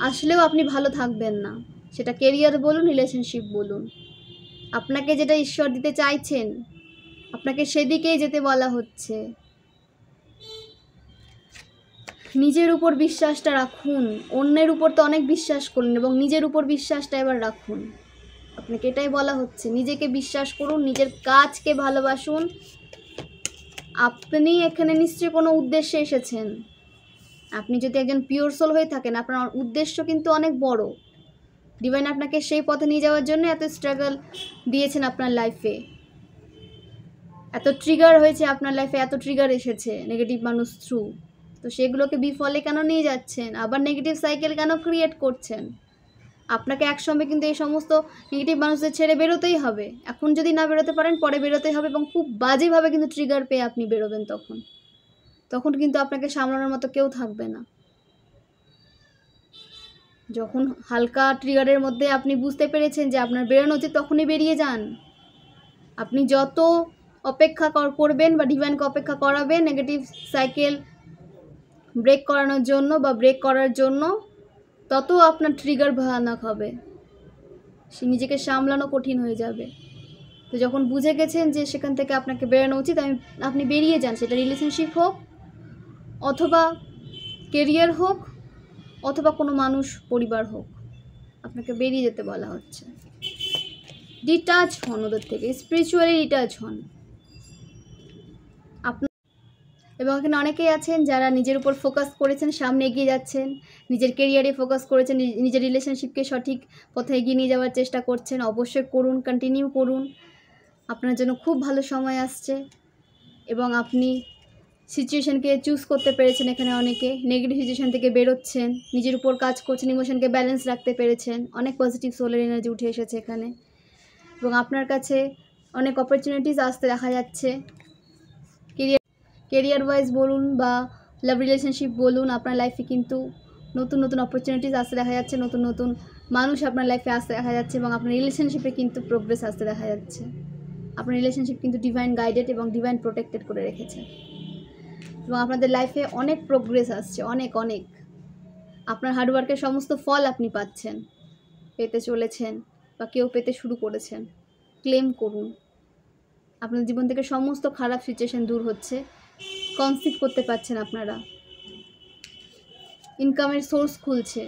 আসলেও আপনি ভালো থাকবেন না, সেটা কেরিয়ার বলুন, রিলেশনশিপ বলুন। আপনাকে যেটা ঈশ্বর দিতে চাইছেন, আপনাকে সেদিকেই যেতে বলা হচ্ছে। নিজের উপর বিশ্বাসটা রাখুন। অন্যের উপর তো অনেক বিশ্বাস করলেন, এবং নিজের উপর বিশ্বাসটা এবার রাখুন। আপনাকে এটাই বলা হচ্ছে, নিজেকে বিশ্বাস করুন, নিজের কাজকে ভালোবাসুন। আপনি এখানে নিশ্চয়ই কোনো উদ্দেশ্যে এসেছেন। আপনি যদি একজন পিওর সোল হয়ে থাকেন, আপনার উদ্দেশ্য কিন্তু অনেক বড়। ডিভাইন আপনাকে সেই পথে নিয়ে যাওয়ার জন্য এত স্ট্রাগল দিয়েছেন আপনার লাইফে, এত ট্রিগার হয়েছে আপনার লাইফে, এত ট্রিগার এসেছে নেগেটিভ মানুষ থ্রু। তো সেগুলোকে বিফলে কেন নিয়ে যাচ্ছেন? আবার নেগেটিভ সাইকেল কেন ক্রিয়েট করছেন? আপনাকে একসঙ্গে কিন্তু এই সমস্ত নেগেটিভ মানুষদের ছেড়ে বেরোতেই হবে। এখন যদি না বেরোতে পারেন, পরে বেরোতেই হবে, এবং খুব বাজেভাবে কিন্তু ট্রিগার পেয়ে আপনি বেরোবেন। তখন কিন্তু আপনাকে সামলানোর মতো কেউ থাকবে না। যখন হালকা ট্রিগারের মধ্যে আপনি বুঝতে পেরেছেন যে আপনার বেরোনো উচিত, তখনই বেরিয়ে যান। আপনি যত অপেক্ষা করবেন বা ডিভাইনকে অপেক্ষা করাবেন নেগেটিভ সাইকেল ব্রেক করানোর জন্য বা ব্রেক করার জন্য, তত আপনার ট্রিগার ভয়ানক হবে, সে নিজেকে সামলানো কঠিন হয়ে যাবে। তো যখন বুঝে গেছেন যে সেখান থেকে আপনাকে বেরোনো উচিত, আপনি বেরিয়ে যান। সেটা রিলেশনশিপ হোক, অথবা কেরিয়ার হোক, অথবা কোনো মানুষ পরিবার হোক, আপনাকে বেরিয়ে যেতে বলা হচ্ছে। ডিটাচ হন ওদের থেকে, স্পিরিচুয়ালি ডিটাচ হন। এবং এখানে অনেকেই আছেন যারা নিজের উপর ফোকাস করেছেন, সামনে এগিয়ে যাচ্ছেন, নিজের কেরিয়ারে ফোকাস করেছেন, নিজের রিলেশনশিপকে সঠিক পথে এগিয়ে নিয়ে যাওয়ার চেষ্টা করছেন। অবশ্যই করুন, কন্টিনিউ করুন। আপনার জন্য খুব ভালো সময় আসছে, এবং আপনি সিচুয়েশনকে চুজ করতে পেরেছেন। এখানে অনেকে নেগেটিভ সিচুয়েশন থেকে বেরোচ্ছেন, নিজের উপর কাজ করছেন, ইমোশনকে ব্যালেন্স রাখতে পেরেছেন। অনেক পজিটিভ সোলের এনার্জি উঠে এসেছে এখানে, এবং আপনার কাছে অনেক অপরচুনিটিস আসতে দেখা যাচ্ছে। কেরিয়ার ওয়াইজ বলুন বা লাভ রিলেশনশিপ বলুন, আপনার লাইফে কিন্তু নতুন নতুন অপরচুনিটিস আসতে দেখা যাচ্ছে, নতুন নতুন মানুষ আপনার লাইফে আসতে দেখা যাচ্ছে, এবং আপনার রিলেশনশিপে কিন্তু প্রোগ্রেস আসতে দেখা যাচ্ছে। আপনার রিলেশনশিপ কিন্তু ডিভাইন গাইডেড এবং ডিভাইন প্রোটেক্টেড করে রেখেছে, এবং আপনাদের লাইফে অনেক প্রোগ্রেস আসছে, অনেক অনেক। আপনার হার্ডওয়ার্কের সমস্ত ফল আপনি পাচ্ছেন, পেতে চলেছেন, বা কেউ পেতে শুরু করেছেন। ক্লেম করুন। আপনার জীবন থেকে সমস্ত খারাপ সিচুয়েশন দূর হচ্ছে, কনসিভ করতে পারছেন আপনারা, ইনকামের সোর্স খুলছে,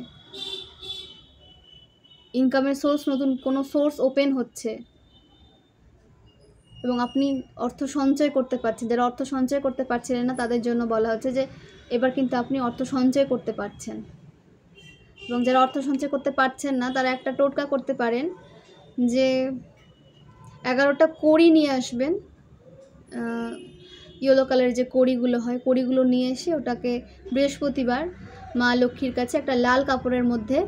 ইনকামের সোর্স, নতুন কোনো সোর্স ওপেন হচ্ছে, এবং আপনি অর্থ সঞ্চয় করতে পারছেন। যারা অর্থ সঞ্চয় করতে পারছিলেন না, তাদের জন্য বলা হচ্ছে যে এবার কিন্তু আপনি অর্থ সঞ্চয় করতে পারছেন। এবং যারা অর্থ সঞ্চয় করতে পারছেন না, তারা একটা টোটকা করতে পারেন যে 11টা কড়ি নিয়ে আসবেন। ইয়েলো কালারের যে কড়িগুলো হয়, কড়িগুলো নিয়ে এসে ওটাকে বৃহস্পতিবার মা লক্ষ্মীর কাছে একটা লাল কাপড়ের মধ্যে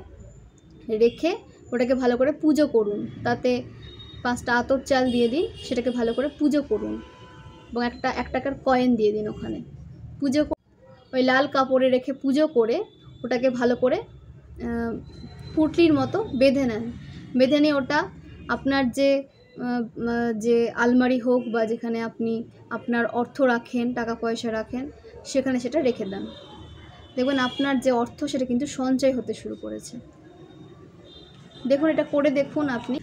রেখে ওটাকে ভালো করে পুজো করুন। তাতে 5টা আতপ চাল দিয়ে দিন, সেটাকে ভালো করে পুজো করুন এবং একটা 1 টাকার কয়েন দিয়ে দিন ওখানে। পুজো ওই লাল কাপড়ে রেখে পুজো করে ওটাকে ভালো করে পুঁটলির মতো বেঁধে নেন। বেঁধে নিয়ে ওটা আপনার যে আলমারি হোক বা যেখানে আপনি আপনার অর্থ রাখেন, টাকা পয়সা রাখেন, সেখানে সেটা রেখে দেন। দেখবেন আপনার যে অর্থ সেটা কিন্তু সঞ্চয় হতে শুরু করেছে। দেখুন, এটা করে দেখুন আপনি।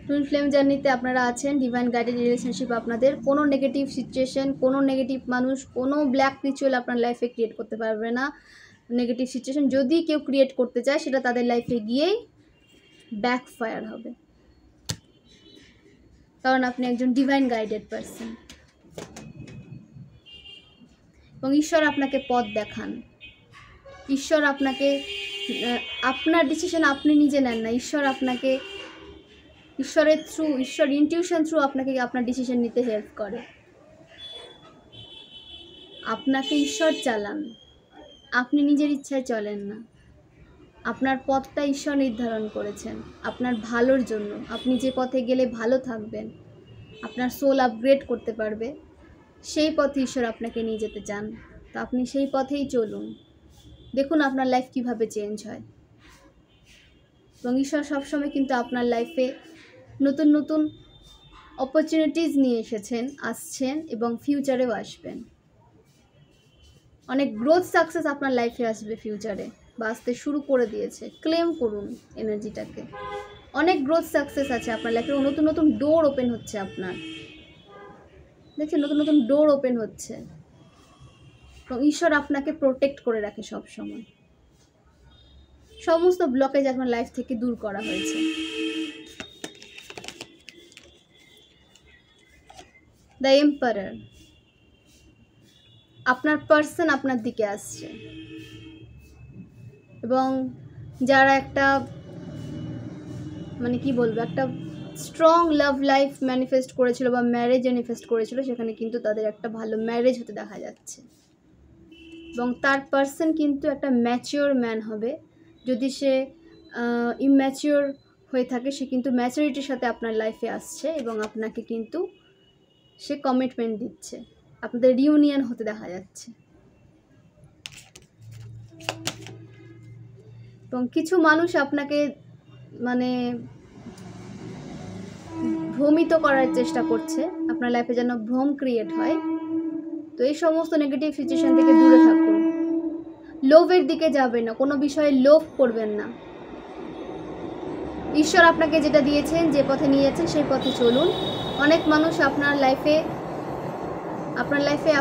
টুইন ফ্লেম জার্নিতে আপনারা আছেন, ডিভাইন গাইডেড রিলেশনশিপ আপনাদের। কোনো নেগেটিভ সিচুয়েশন, কোনো নেগেটিভ মানুষ, কোনো ব্ল্যাক রিচুয়াল আপনার লাইফে ক্রিয়েট করতে পারবে না। নেগেটিভ সিচুয়েশন যদি কেউ ক্রিয়েট করতে চায়, সেটা তাদের লাইফে গিয়েই ব্যাকফায়ার হবে, কারণ আপনি একজন ডিভাইন গাইডেড পারসন এবং ঈশ্বর আপনাকে পথ দেখান। ঈশ্বর আপনাকে, আপনার ডিসিশন আপনি নিজে নেন না, ঈশ্বর আপনাকে, ঈশ্বরের থ্রু, ঈশ্বর ইনটিউশন থ্রু আপনাকে আপনার ডিসিশন নিতে হেল্প করে। আপনাকে ঈশ্বর চালান, আপনি নিজের ইচ্ছায় চলেন না। আপনার পথটা ঈশ্বর নির্ধারণ করেছেন আপনার ভালোর জন্য। আপনি যে পথে গেলে ভালো থাকবেন, আপনার সোল আপগ্রেড করতে পারবে, সেই পথে ঈশ্বর আপনাকে নিয়ে যেতে চান। তো আপনি সেই পথেই চলুন, দেখুন আপনার লাইফ কিভাবে চেঞ্জ হয়। এবং ঈশ্বর সবসময় কিন্তু আপনার লাইফে নতুন নতুন অপরচুনিটিস নিয়ে আসছেন এবং ফিউচারেও আসবেন। অনেক গ্রোথ সাকসেস আপনার লাইফে আসবে ফিউচারে, বা আসতে শুরু করে দিয়েছে। ক্লেম করুন এনার্জিটাকে। অনেক গ্রোথ সাকসেস আছে আপনার লাইফে, নতুন নতুন ডোর ওপেন হচ্ছে আপনার। দেখছেন, নতুন নতুন ডোর ওপেন হচ্ছে এবং ঈশ্বর আপনাকে প্রোটেক্ট করে রাখে সব সময়। সমস্ত ব্লকেজ আপনার লাইফ থেকে দূর করা হয়েছে। দ্য এম্পারার, আপনার পার্সন আপনার দিকে আসছে এবং যারা একটা মানে কি বলবো, একটা স্ট্রং লাভ লাইফ ম্যানিফেস্ট করেছিল বা ম্যারেজ ম্যানিফেস্ট করেছিল, সেখানে কিন্তু তাদের একটা ভালো ম্যারেজ হতে দেখা যাচ্ছে। এবং তার পার্সন কিন্তু একটা ম্যাচিওর ম্যান হবে। যদি সে ইম্যাচিওর হয়ে থাকে, সে কিন্তু ম্যাচুরিটির সাথে আপনার লাইফে আসছে এবং আপনাকে কিন্তু সে কমিটমেন্ট দিচ্ছে, আপনাদের রিউনিয়ন হতে দেখা যাচ্ছে। এবং কিছু মানুষ আপনাকে মানে ভ্রমিত করার চেষ্টা করছে, আপনার লাইফে যেন ভ্রম ক্রিয়েট হয়। তো এই সমস্ত নেগেটিভ সিচুয়েশন থেকে দূরে থাকুন। লোভের দিকে যাবেন না, কোনো বিষয়ে লোভ করবেন না। ঈশ্বর আপনাকে যেটা দিয়েছেন, যে পথে নিয়ে যাচ্ছেন, সেই পথে চলুন। অনেক মানুষ আপনার লাইফে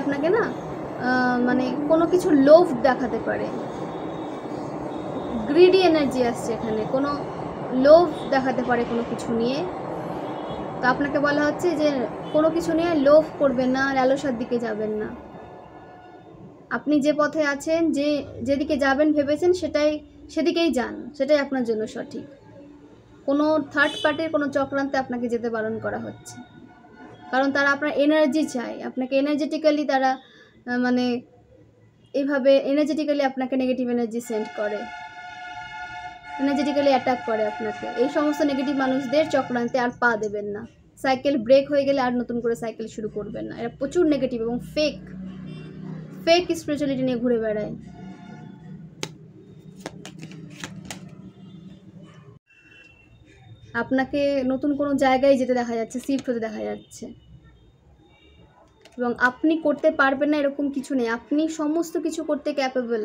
আপনাকে না মানে কোনো কিছু লোভ দেখাতে পারে, গ্রিডি এনার্জি আসছে এখানে, কোনো লোভ দেখাতে পারে কোনো কিছু নিয়ে। তো আপনাকে বলা হচ্ছে যে কোনো কিছু নিয়ে লোভ করবেন না, লালসার দিকে যাবেন না। আপনি যে পথে আছেন, যেদিকে যাবেন ভেবেছেন, সেদিকেই যান, সেটাই আপনার জন্য সঠিক। কোনো থার্ড পার্টির কোনো চক্রান্তে আপনাকে যেতে বারণ করা হচ্ছে, কারণ তারা আপনার এনার্জি চায়। আপনাকে এনার্জেটিক্যালি তারা মানে এইভাবে এনার্জেটিক্যালি আপনাকে নেগেটিভ এনার্জি সেন্ড করে, এনার্জেটিক্যালি অ্যাটাক করে আপনাকে। এই সমস্ত নেগেটিভ মানুষদের চক্রান্তে আর পা দেবেন না। সাইকেল ব্রেক হয়ে গেলে আর নতুন করে সাইকেল শুরু করবেন না। এরা প্রচুর নেগেটিভ এবং ফেক স্পিরিচুয়ালিটি নিয়ে ঘুরে বেড়ায়। আপনাকে নতুন কোনো জায়গায় যেতে দেখা যাচ্ছে, শিফট হতে দেখা যাচ্ছে, এবং আপনি করতে পারবেন না এরকম কিছু নেই। আপনি সমস্ত কিছু করতে ক্যাপেবল,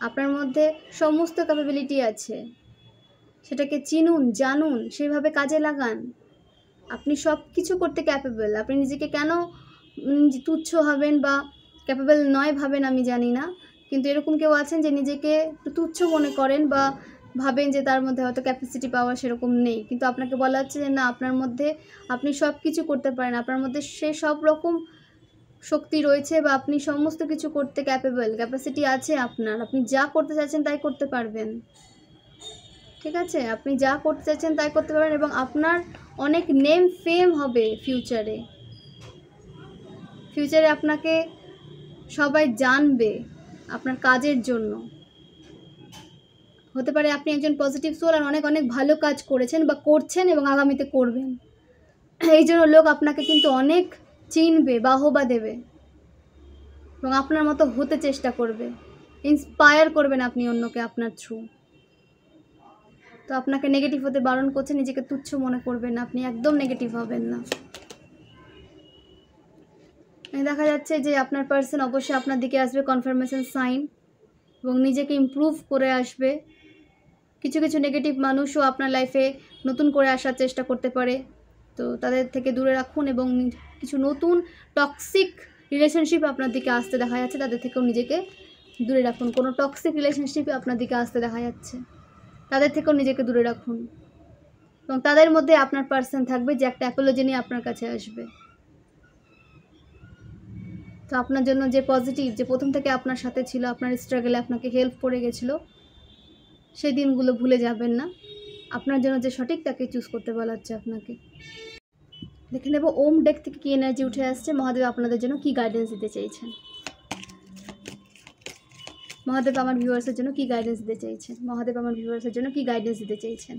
আপনার মধ্যে সমস্ত ক্যাপাবিলিটি আছে। সেটাকে চিনুন, জানুন, সেইভাবে কাজে লাগান। আপনি সব কিছু করতে ক্যাপেবল। আপনি নিজেকে কেন তুচ্ছ হবেন বা ক্যাপেবল নয় ভাবেন আমি জানি না, কিন্তু এরকম কেউ আছেন যে নিজেকে তুচ্ছ মনে করেন বা ভাবেন যে তার মধ্যে হয়তো ক্যাপাসিটি পাওয়ার সেরকম নেই। কিন্তু আপনাকে বলা হচ্ছে যে না, আপনার মধ্যে আপনি সব কিছু করতে পারেন, আপনার মধ্যে সে সব রকম শক্তি রয়েছে বা আপনি সমস্ত কিছু করতে ক্যাপেবল, ক্যাপাসিটি আছে আপনার। আপনি যা করতে চাইছেন তাই করতে পারবেন, ঠিক আছে? আপনি যা করতে চাইছেন তাই করতে পারবেন এবং আপনার অনেক নেম ফেম হবে ফিউচারে। আপনাকে সবাই জানবে আপনার কাজের জন্য। হতে পারে আপনি একজন পজিটিভ সোল আর অনেক অনেক ভালো কাজ করেছেন বা করছেন এবং আগামীতে করবেন। এই জন্য লোক আপনাকে কিন্তু অনেক চিনবে, বাহবা দেবে এবং আপনার মতো হতে চেষ্টা করবে, ইন্সপায়ার করবেন আপনি অন্যকে আপনার থ্রু। তো আপনাকে নেগেটিভ হতে বারণ করছে, নিজেকে তুচ্ছ মনে করবেন না, আপনি একদম নেগেটিভ হবেন না। দেখা যাচ্ছে যে আপনার পার্সন অবশ্যই আপনার দিকে আসবে, কনফার্মেশন সাইন, এবং নিজেকে ইমপ্রুভ করে আসবে। কিছু কিছু নেগেটিভ মানুষও আপনার লাইফে নতুন করে আসার চেষ্টা করতে পারে, তো তাদের থেকে দূরে রাখুন। এবং কিছু নতুন টক্সিক রিলেশনশিপ আপনার দিকে আসতে দেখা যাচ্ছে, তাদের থেকেও নিজেকে দূরে রাখুন। কোনো টক্সিক রিলেশনশিপে আপনার দিকে আসতে দেখা যাচ্ছে, তাদের থেকেও নিজেকে দূরে রাখুন। এবং তাদের মধ্যে আপনার পার্সন থাকবে যে একটা অ্যাপোলজি নিয়ে আপনার কাছে আসবে। তো আপনার জন্য যে পজিটিভ, যে প্রথম থেকে আপনার সাথে ছিল, আপনার স্ট্রাগলে আপনাকে হেল্প করে গেছিলো, সেই দিনগুলো ভুলে যাবেন না। আপনার জন্য যে সঠিক তাকে চুজ করতে বলা হচ্ছে আপনাকে। দেখে নেব ওম ডেক থেকে কী এনার্জি উঠে আসছে, মহাদেব আপনাদের জন্য কী গাইডেন্স দিতে চেয়েছেন। মহাদেব আমার ভিউয়ার্সের জন্য কী গাইডেন্স দিতে চেয়েছেন, মহাদেব আমার ভিউয়ার্সের জন্য কী গাইডেন্স দিতে চেয়েছেন।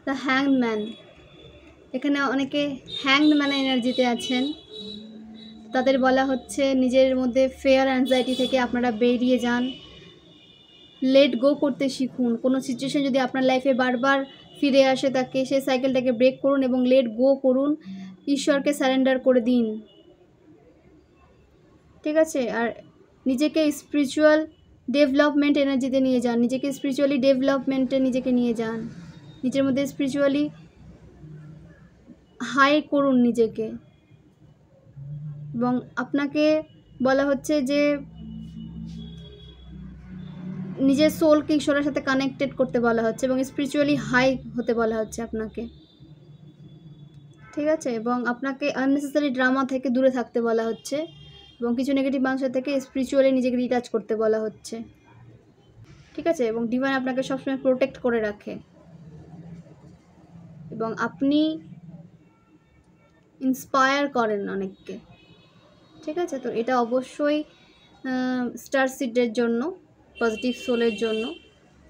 দ্য হ্যাংড ম্যান, এখানে অনেকে হ্যাংড ম্যান এনার্জিতে আছেন। তাদের বলা হচ্ছে নিজের মধ্যে ফেয়ার অ্যাংজাইটি থেকে আপনারা বেরিয়ে যান, লেট গো করতে শিখুন। কোনো সিচুয়েশন যদি আপনার লাইফে বারবার ফিরে আসে তাকে, সেই সাইকেলটাকে ব্রেক করুন এবং লেট গো করুন, ঈশ্বরকে সারেন্ডার করে দিন, ঠিক আছে। আর নিজেকে স্পিরিচুয়াল ডেভেলপমেন্ট এনার্জিতে নিয়ে যান, নিজেকে স্পিরিচুয়ালি ডেভেলপমেন্টে নিজেকে নিয়ে যান, নিজের মধ্যে স্পিরিচুয়ালি হাই করুন নিজেকে। এবং আপনাকে বলা হচ্ছে যে নিজের সোলকে ঈশ্বরের সাথে কানেক্টেড করতে বলা হচ্ছে এবং স্পিরিচুয়ালি হাই হতে বলা হচ্ছে আপনাকে, ঠিক আছে। এবং আপনাকে আননেসেসারি ড্রামা থেকে দূরে থাকতে বলা হচ্ছে এবং কিছু নেগেটিভ মানুষের থেকে স্পিরিচুয়ালি নিজেকে রিটাচ করতে বলা হচ্ছে, ঠিক আছে। এবং ডিভাইন আপনাকে সবসময় প্রোটেক্ট করে রাখে এবং আপনি ইন্সপায়ার করেন অনেককে, ঠিক আছে। তো এটা অবশ্যই স্টার সিডের জন্য, পজিটিভ সোলের জন্য,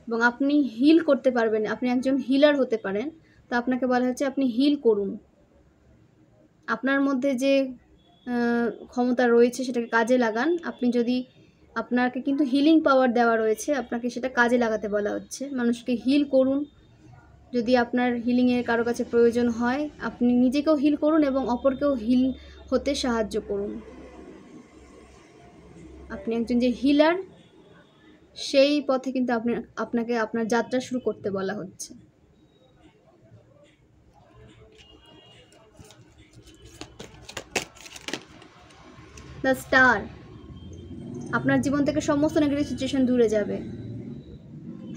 এবং আপনি হিল করতে পারবেন, আপনি একজন হিলার হতে পারেন। তো আপনাকে বলা হচ্ছে আপনি হিল করুন, আপনার মধ্যে যে ক্ষমতা রয়েছে সেটাকে কাজে লাগান। আপনি যদি, আপনাকে কিন্তু হিলিং পাওয়ার দেওয়া রয়েছে, আপনাকে সেটা কাজে লাগাতে বলা হচ্ছে। মানুষকে হিল করুন, যদি আপনার হিলিংয়ের কারো কাছে প্রয়োজন হয় আপনি নিজেকেও হিল করুন এবং অপরকেও হিল হতে সাহায্য করুন। আপনি একজন যে হিলার, সেই পথে কিন্তু আপনাকে আপনার যাত্রা শুরু করতে বলা হচ্ছে। দ্য স্টার, আপনার জীবন থেকে সমস্ত নেগেটিভ সিচুয়েশন দূরে যাবে,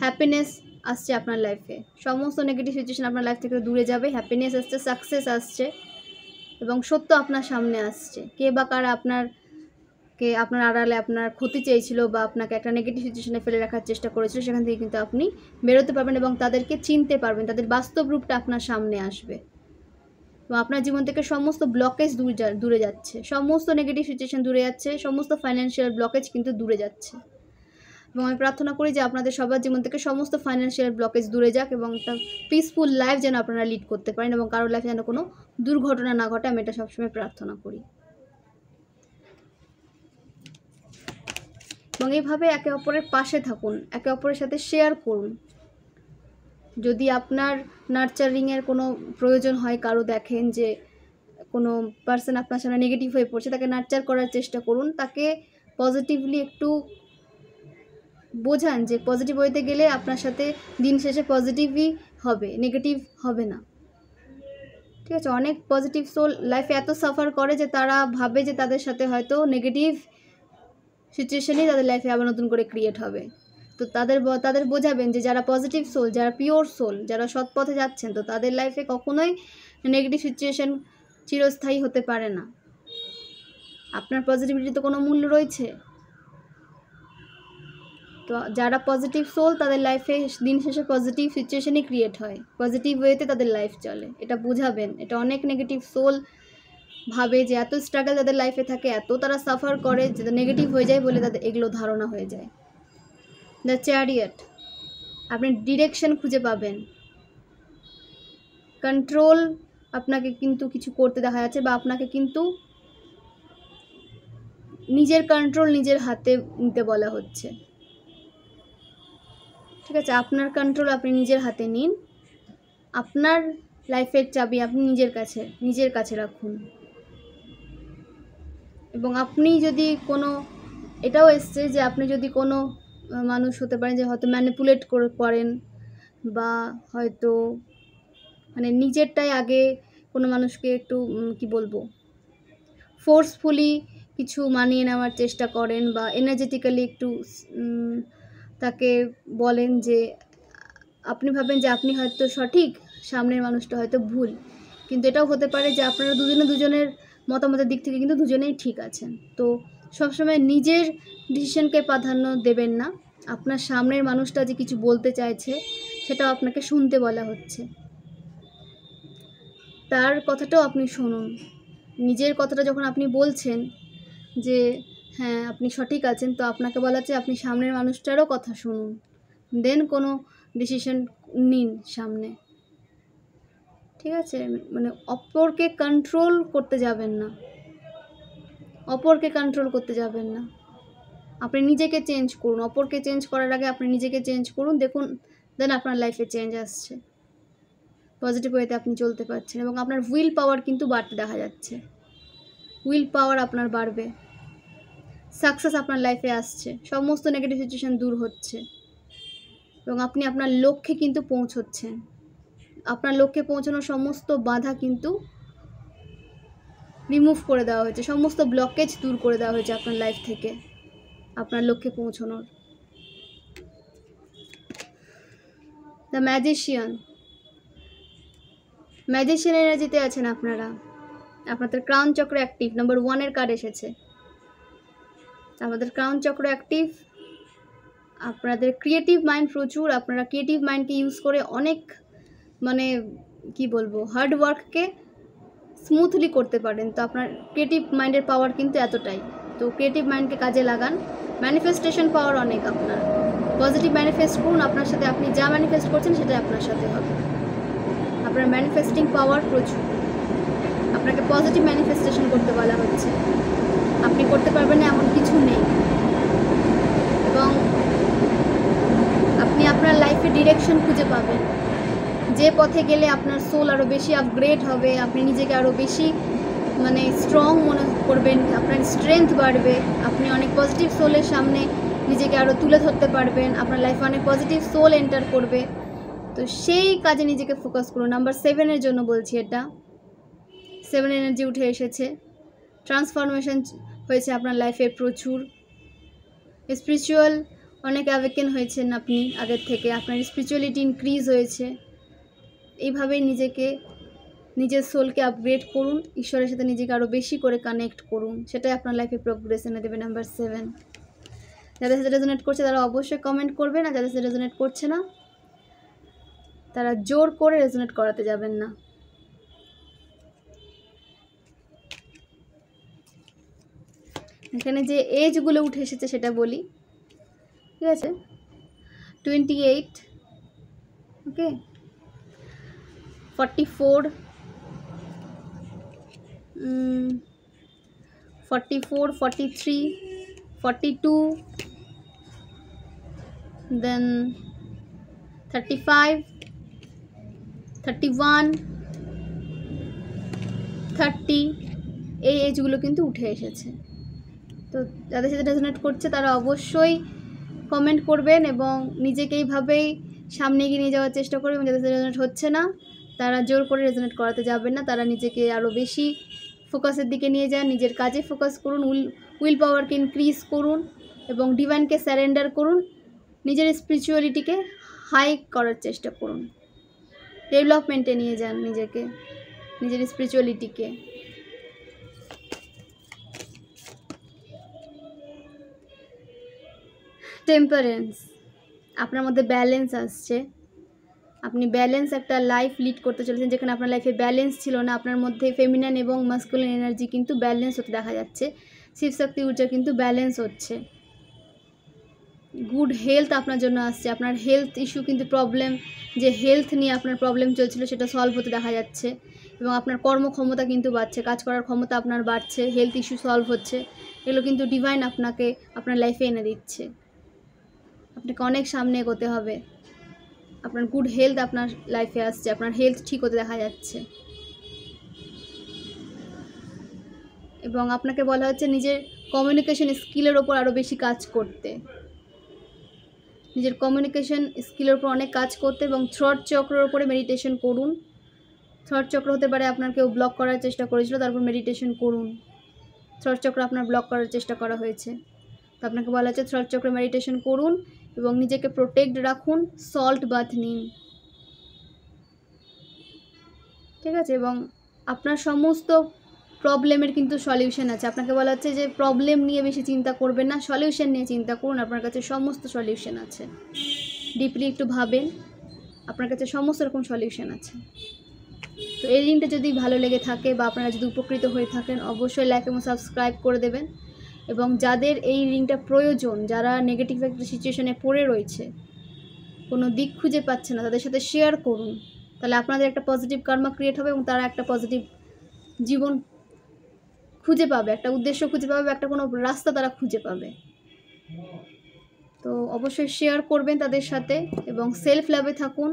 হ্যাপিনেস আসছে আপনার লাইফে, সমস্ত নেগেটিভ সিচুয়েশন আপনার লাইফ থেকে দূরে যাবে, হ্যাপিনেস আসছে, সাকসেস আসছে এবং সত্য আপনার সামনে আসছে। কে বা কারা আপনার আড়ালে আপনার ক্ষতি চেয়েছিল বা আপনাকে একটা নেগেটিভ সিচুয়েশনে ফেলে রাখার চেষ্টা করেছিল, সেখান থেকে কিন্তু আপনি বেরোতে পারবেন এবং তাদেরকে চিনতে পারবেন, তাদের বাস্তব রূপটা আপনার সামনে আসবে এবং আপনার জীবন থেকে সমস্ত ব্লকেজ দূরে যাচ্ছে, সমস্ত নেগেটিভ সিচুয়েশন দূরে যাচ্ছে, সমস্ত ফাইন্যান্সিয়াল ব্লকেজ কিন্তু দূরে যাচ্ছে। এবং আমি প্রার্থনা করি যে আপনাদের সবার জীবন থেকে সমস্ত ফাইন্যান্সিয়াল ব্লকেজ দূরে যাক এবং একটা পিসফুল লাইফ যেন আপনারা লিড করতে পারেন এবং কারোর লাইফে যেন কোনো দুর্ঘটনা না ঘটে, আমি এটা সবসময় প্রার্থনা করি। এবং এইভাবে একে অপরের পাশে থাকুন, একে অপরের সাথে শেয়ার করুন। যদি আপনার নার্চারিংয়ের কোনো প্রয়োজন হয়, কারো দেখেন যে কোনো পার্সন আপনার সামনে নেগেটিভ হয়ে পড়ছে, তাকে নার্চার করার চেষ্টা করুন, তাকে পজিটিভলি একটু বোঝান যে পজিটিভ ওয়েতে গেলে আপনার সাথে দিন শেষে পজিটিভই হবে, নেগেটিভ হবে না, ঠিক আছে। অনেক পজিটিভ সোল লাইফে এত সাফার করে যে তারা ভাবে যে তাদের সাথে হয়তো নেগেটিভ সিচুয়েশনই তাদের লাইফে আবার নতুন করে ক্রিয়েট হবে। তো তাদের বোঝাবেন যে যারা পজিটিভ সোল, যারা পিওর সোল, যারা সৎ পথে যাচ্ছেন, তো তাদের লাইফে কখনোই নেগেটিভ সিচুয়েশন চিরস্থায়ী হতে পারে না। আপনার পজিটিভিটি তো কোনো মূল্য রয়েছে। তো যারা পজিটিভ সোল তাদের লাইফে দিন শেষে পজিটিভ সিচুয়েশনই ক্রিয়েট হয়, পজিটিভ ওয়েতে তাদের লাইফ চলে, এটা বোঝাবেন। এটা অনেক নেগেটিভ সোল ভাবে যে এত স্ট্রাগল তাদের লাইফে থাকে, এত তারা সাফার করে যে নেগেটিভ হয়ে যায় বলে তাদের এগুলো ধারণা হয়ে যায়। দ্য চ্যারিয়ট, আপনি ডিরেকশন খুঁজে পাবেন। কন্ট্রোল আপনাকে কিন্তু কিছু করতে দেখা যাচ্ছে, বা আপনাকে কিন্তু নিজের কন্ট্রোল নিজের হাতে নিতে বলা হচ্ছে। ঠিক আছে, আপনার কন্ট্রোল আপনি নিজের হাতে নিন। আপনার লাইফের চাবি আপনি নিজের কাছে রাখুন। এবং আপনি যদি কোনো, এটাও এসছে যে আপনি যদি কোনো মানুষ হতে পারেন যে হয়তো ম্যানিপুলেট করেন, বা হয়তো মানে নিজেরটাই আগে কোনো মানুষকে একটু কি বলবো, ফোর্সফুলি কিছু মানিয়ে নেওয়ার চেষ্টা করেন, বা এনার্জেটিক্যালি একটু তাকে বলেন যে আপনি ভাবেন যে আপনি হয়তো সঠিক, সামনের মানুষটা হয়তো ভুল। কিন্তু এটাও হতে পারে যে আপনারা দুজনের মতামতের দিক থেকে কিন্তু দুজনেই ঠিক আছেন। তো সবসময় নিজের ডিসিশনকে প্রাধান্য দেবেন না। আপনার সামনের মানুষটা যে কিছু বলতে চাইছে সেটাও আপনাকে শুনতে বলা হচ্ছে, তার কথাটাও আপনি শুনুন। নিজের কথাটা যখন আপনি বলছেন যে হ্যাঁ আপনি সঠিক আছেন, তো আপনাকে বলা হচ্ছে আপনি সামনের মানুষটারও কথা শুনুন, দেন কোনো ডিসিশন নিন সামনে। ঠিক আছে, মানে অপরকে কন্ট্রোল করতে যাবেন না, আপনি নিজেকে চেঞ্জ করুন। অপরকে চেঞ্জ করার আগে আপনি নিজেকে চেঞ্জ করুন, দেখুন দেন আপনার লাইফে চেঞ্জ আসছে, পজিটিভ ওয়েতে আপনি চলতে পারছেন, এবং আপনার উইল পাওয়ার কিন্তু বাড়তে দেখা যাচ্ছে। উইল পাওয়ার আপনার বাড়বে, সাকসেস আপনার লাইফে আসছে, সমস্ত নেগেটিভ সিচুয়েশন দূর হচ্ছে, এবং আপনি আপনার লক্ষ্যে কিন্তু পৌঁছচ্ছেন। আপনার লক্ষ্যে পৌঁছানোর সমস্ত বাধা কিন্তু রিমুভ করে দেওয়া হয়েছে, সমস্ত ব্লকেজ দূর করে দেওয়া হয়েছে আপনার লাইফ থেকে আপনার লক্ষ্যে পৌঁছানোর। দ্য ম্যাজিশিয়ান এনার্জিতে আছেন আপনারা। আপনাদের ক্রাউন চক্র অ্যাক্টিভ, নাম্বার 1 কার্ড এসেছে। আপনাদের ক্রাউন চক্র অ্যাক্টিভ, আপনাদের ক্রিয়েটিভ মাইন্ড প্রচুর, আপনারা ক্রিয়েটিভ মাইন্ডকে ইউজ করে অনেক মানে কি বলবো হার্ড ওয়ার্ককে স্মুথলি করতে পারেন। তো আপনার ক্রিয়েটিভ মাইন্ডের পাওয়ার কিন্তু এতটাই, তো ক্রিয়েটিভ মাইন্ডকে কাজে লাগান। ম্যানিফেস্টেশন পাওয়ার অনেক আপনার, পজিটিভ ম্যানিফেস্ট করুন, আপনার সাথে আপনি যা ম্যানিফেস্ট করছেন সেটাই আপনার সাথে হবে। আপনার ম্যানিফেস্টিং পাওয়ার প্রচুর, আপনাকে পজিটিভ ম্যানিফেস্টেশন করতে বলা হচ্ছে। আপনি করতে পারবেন না এমন কিছু নেই, এবং আপনি আপনার লাইফে ডিরেকশন খুঁজে পাবেন, যে পথে গেলে আপনার সোল আরও বেশি আপগ্রেড হবে, আপনি নিজেকে আরও বেশি মানে স্ট্রং মনে করবেন, আপনার স্ট্রেংথ বাড়বে, আপনি অনেক পজিটিভ সোলের সামনে নিজেকে আরও তুলে ধরতে পারবেন, আপনার লাইফে অনেক পজিটিভ সোল এন্টার করবে। তো সেই কাজে নিজেকে ফোকাস করুন। নাম্বার 7 জন্য বলছি, এটা 7 এনার্জি উঠে এসেছে। ট্রান্সফরমেশন হয়েছে আপনার লাইফে প্রচুর, স্পিরিচুয়াল অনেক অ্যাওয়েকেন হয়েছেন আপনি আগের থেকে, আপনার স্পিরিচুয়ালিটি ইনক্রিজ হয়েছে। এইভাবেই নিজের সোলকে আপগ্রেড করুন, ঈশ্বরের সাথে নিজেকে আরও বেশি করে কানেক্ট করুন, সেটাই আপনার লাইফে প্রোগ্রেস এনে দেবে। নাম্বার 7, যাদের সাথে রেজোনেট করছে তারা অবশ্যই কমেন্ট করবেন, আর যাদের সাথে রেজোনেট করছে না তারা জোর করে রেজোনেট করাতে যাবেন না। এখানে যে এজগুলো উঠে এসেছে সেটা বলি, ঠিক আছে। 28, ওকে, 44, 43, 42, দেন 35, 31, 30, এই এজগুলো কিন্তু উঠে এসেছে। তো যাদের সাথে রেজোনেট করছে তারা অবশ্যই কমেন্ট করবেন এবং নিজেকে এইভাবেই সামনে এগিয়ে নিয়ে যাওয়ার চেষ্টা করবেন। এবং যাদের সাথে রেজোনেট হচ্ছে না তারা জোর করে রেজোনেট করাতে যাবেন না, তারা নিজেকে আরও বেশি ফোকাসের দিকে নিয়ে যান, নিজের কাজে ফোকাস করুন, উইল পাওয়ারকে ইনক্রিজ করুন এবং ডিভাইনকে স্যারেন্ডার করুন, নিজের স্পিরিচুয়ালিটিকে হাই করার চেষ্টা করুন, ডেভেলপমেন্টে নিয়ে যান নিজেকে, নিজের স্পিরিচুয়ালিটিকে। টেম্পারেন্স, আপনার মধ্যে ব্যালেন্স আসছে, আপনি ব্যালেন্স একটা লাইফ লিড করতে চলেছেন, যেখানে আপনার লাইফে ব্যালেন্স ছিল না। আপনার মধ্যে ফেমিনাইন এবং মাস্কুলিন এনার্জি কিন্তু ব্যালেন্স হতে দেখা যাচ্ছে, শিবশক্তি ঊর্জা কিন্তু ব্যালেন্স হচ্ছে। গুড হেলথ আপনার জন্য আসছে। আপনার হেলথ ইস্যু কিন্তু প্রবলেম, যে হেলথ নিয়ে আপনার প্রবলেম চলছিল সেটা সলভ হতে দেখা যাচ্ছে, এবং আপনার কর্মক্ষমতা কিন্তু বাড়ছে, কাজ করার ক্ষমতা আপনার বাড়ছে, হেলথ ইস্যু সলভ হচ্ছে। এগুলো কিন্তু ডিভাইন আপনাকে আপনার লাইফে এনে দিচ্ছে। আপনাকে অনেক সামনে এগোতে হবে। আপনার গুড হেলথ আপনার লাইফে আসছে, আপনার হেলথ ঠিক হতে দেখা যাচ্ছে। এবং আপনাকে বলা হচ্ছে নিজের কমিউনিকেশন স্কিলের ওপর আরও বেশি কাজ করতে, নিজের কমিউনিকেশন স্কিলের উপর অনেক কাজ করতে, এবং থ্রট চক্রের উপরে মেডিটেশন করুন। থ্রট চক্র হতে পারে আপনার কেউ ব্লক করার চেষ্টা করেছিল, তারপর মেডিটেশন করুন। থ্রট চক্র আপনার ব্লক করার চেষ্টা করা হয়েছে, তো আপনাকে বলা হচ্ছে থ্রট চক্রে মেডিটেশন করুন এবং নিজেকে প্রোটেক্ট রাখুন, সল্ট বাথ নিন, ঠিক আছে? এবং আপনার সমস্ত প্রবলেমের কিন্তু সলিউশন আছে। আপনাকে বলা হচ্ছে যে প্রবলেম নিয়ে বেশি চিন্তা করবেন না, সলিউশন নিয়ে চিন্তা করুন। আপনার কাছে সমস্ত সলিউশন আছে। ডিপলি একটু ভাবেন, আপনার কাছে সমস্ত রকম সলিউশন আছে। তো এই লিঙ্কটা যদি ভালো লেগে থাকে বা আপনারা যদি উপকৃত হয়ে থাকেন, অবশ্যই লাইক এবং সাবস্ক্রাইব করে দেবেন। এবং যাদের এই লিঙ্কটা প্রয়োজন, যারা নেগেটিভ একটা সিচুয়েশনে পড়ে রয়েছে, কোনো দিক খুঁজে পাচ্ছে না, তাদের সাথে শেয়ার করুন। তাহলে আপনাদের একটা পজিটিভ কর্মা ক্রিয়েট হবে এবং তারা একটা পজিটিভ জীবন খুঁজে পাবে, একটা উদ্দেশ্য খুঁজে পাবে, একটা কোনো রাস্তা তারা খুঁজে পাবে। তো অবশ্যই শেয়ার করবেন তাদের সাথে, এবং সেলফ লাভে থাকুন,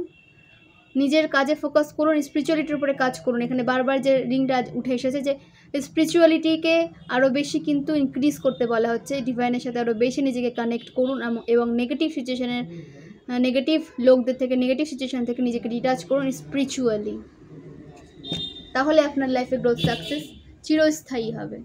নিজের কাজে ফোকাস করুন, স্পিরিচুয়ালিটির উপরে কাজ করুন। এখানে বারবার যে রিংটা উঠে এসেছে যে স্পিরিচুয়ালিটিকে আরও বেশি কিন্তু ইনক্রিজ করতে বলা হচ্ছে, ডিভাইনের সাথে আরও বেশি নিজেকে কানেক্ট করুন, এবং নেগেটিভ সিচুয়েশনের, নেগেটিভ লোকদের থেকে, নেগেটিভ সিচুয়েশন থেকে নিজেকে ডিটাচ করুন স্পিরিচুয়ালি। তাহলে আপনার লাইফে গ্রোথ সাকসেস চিরস্থায়ী হবে।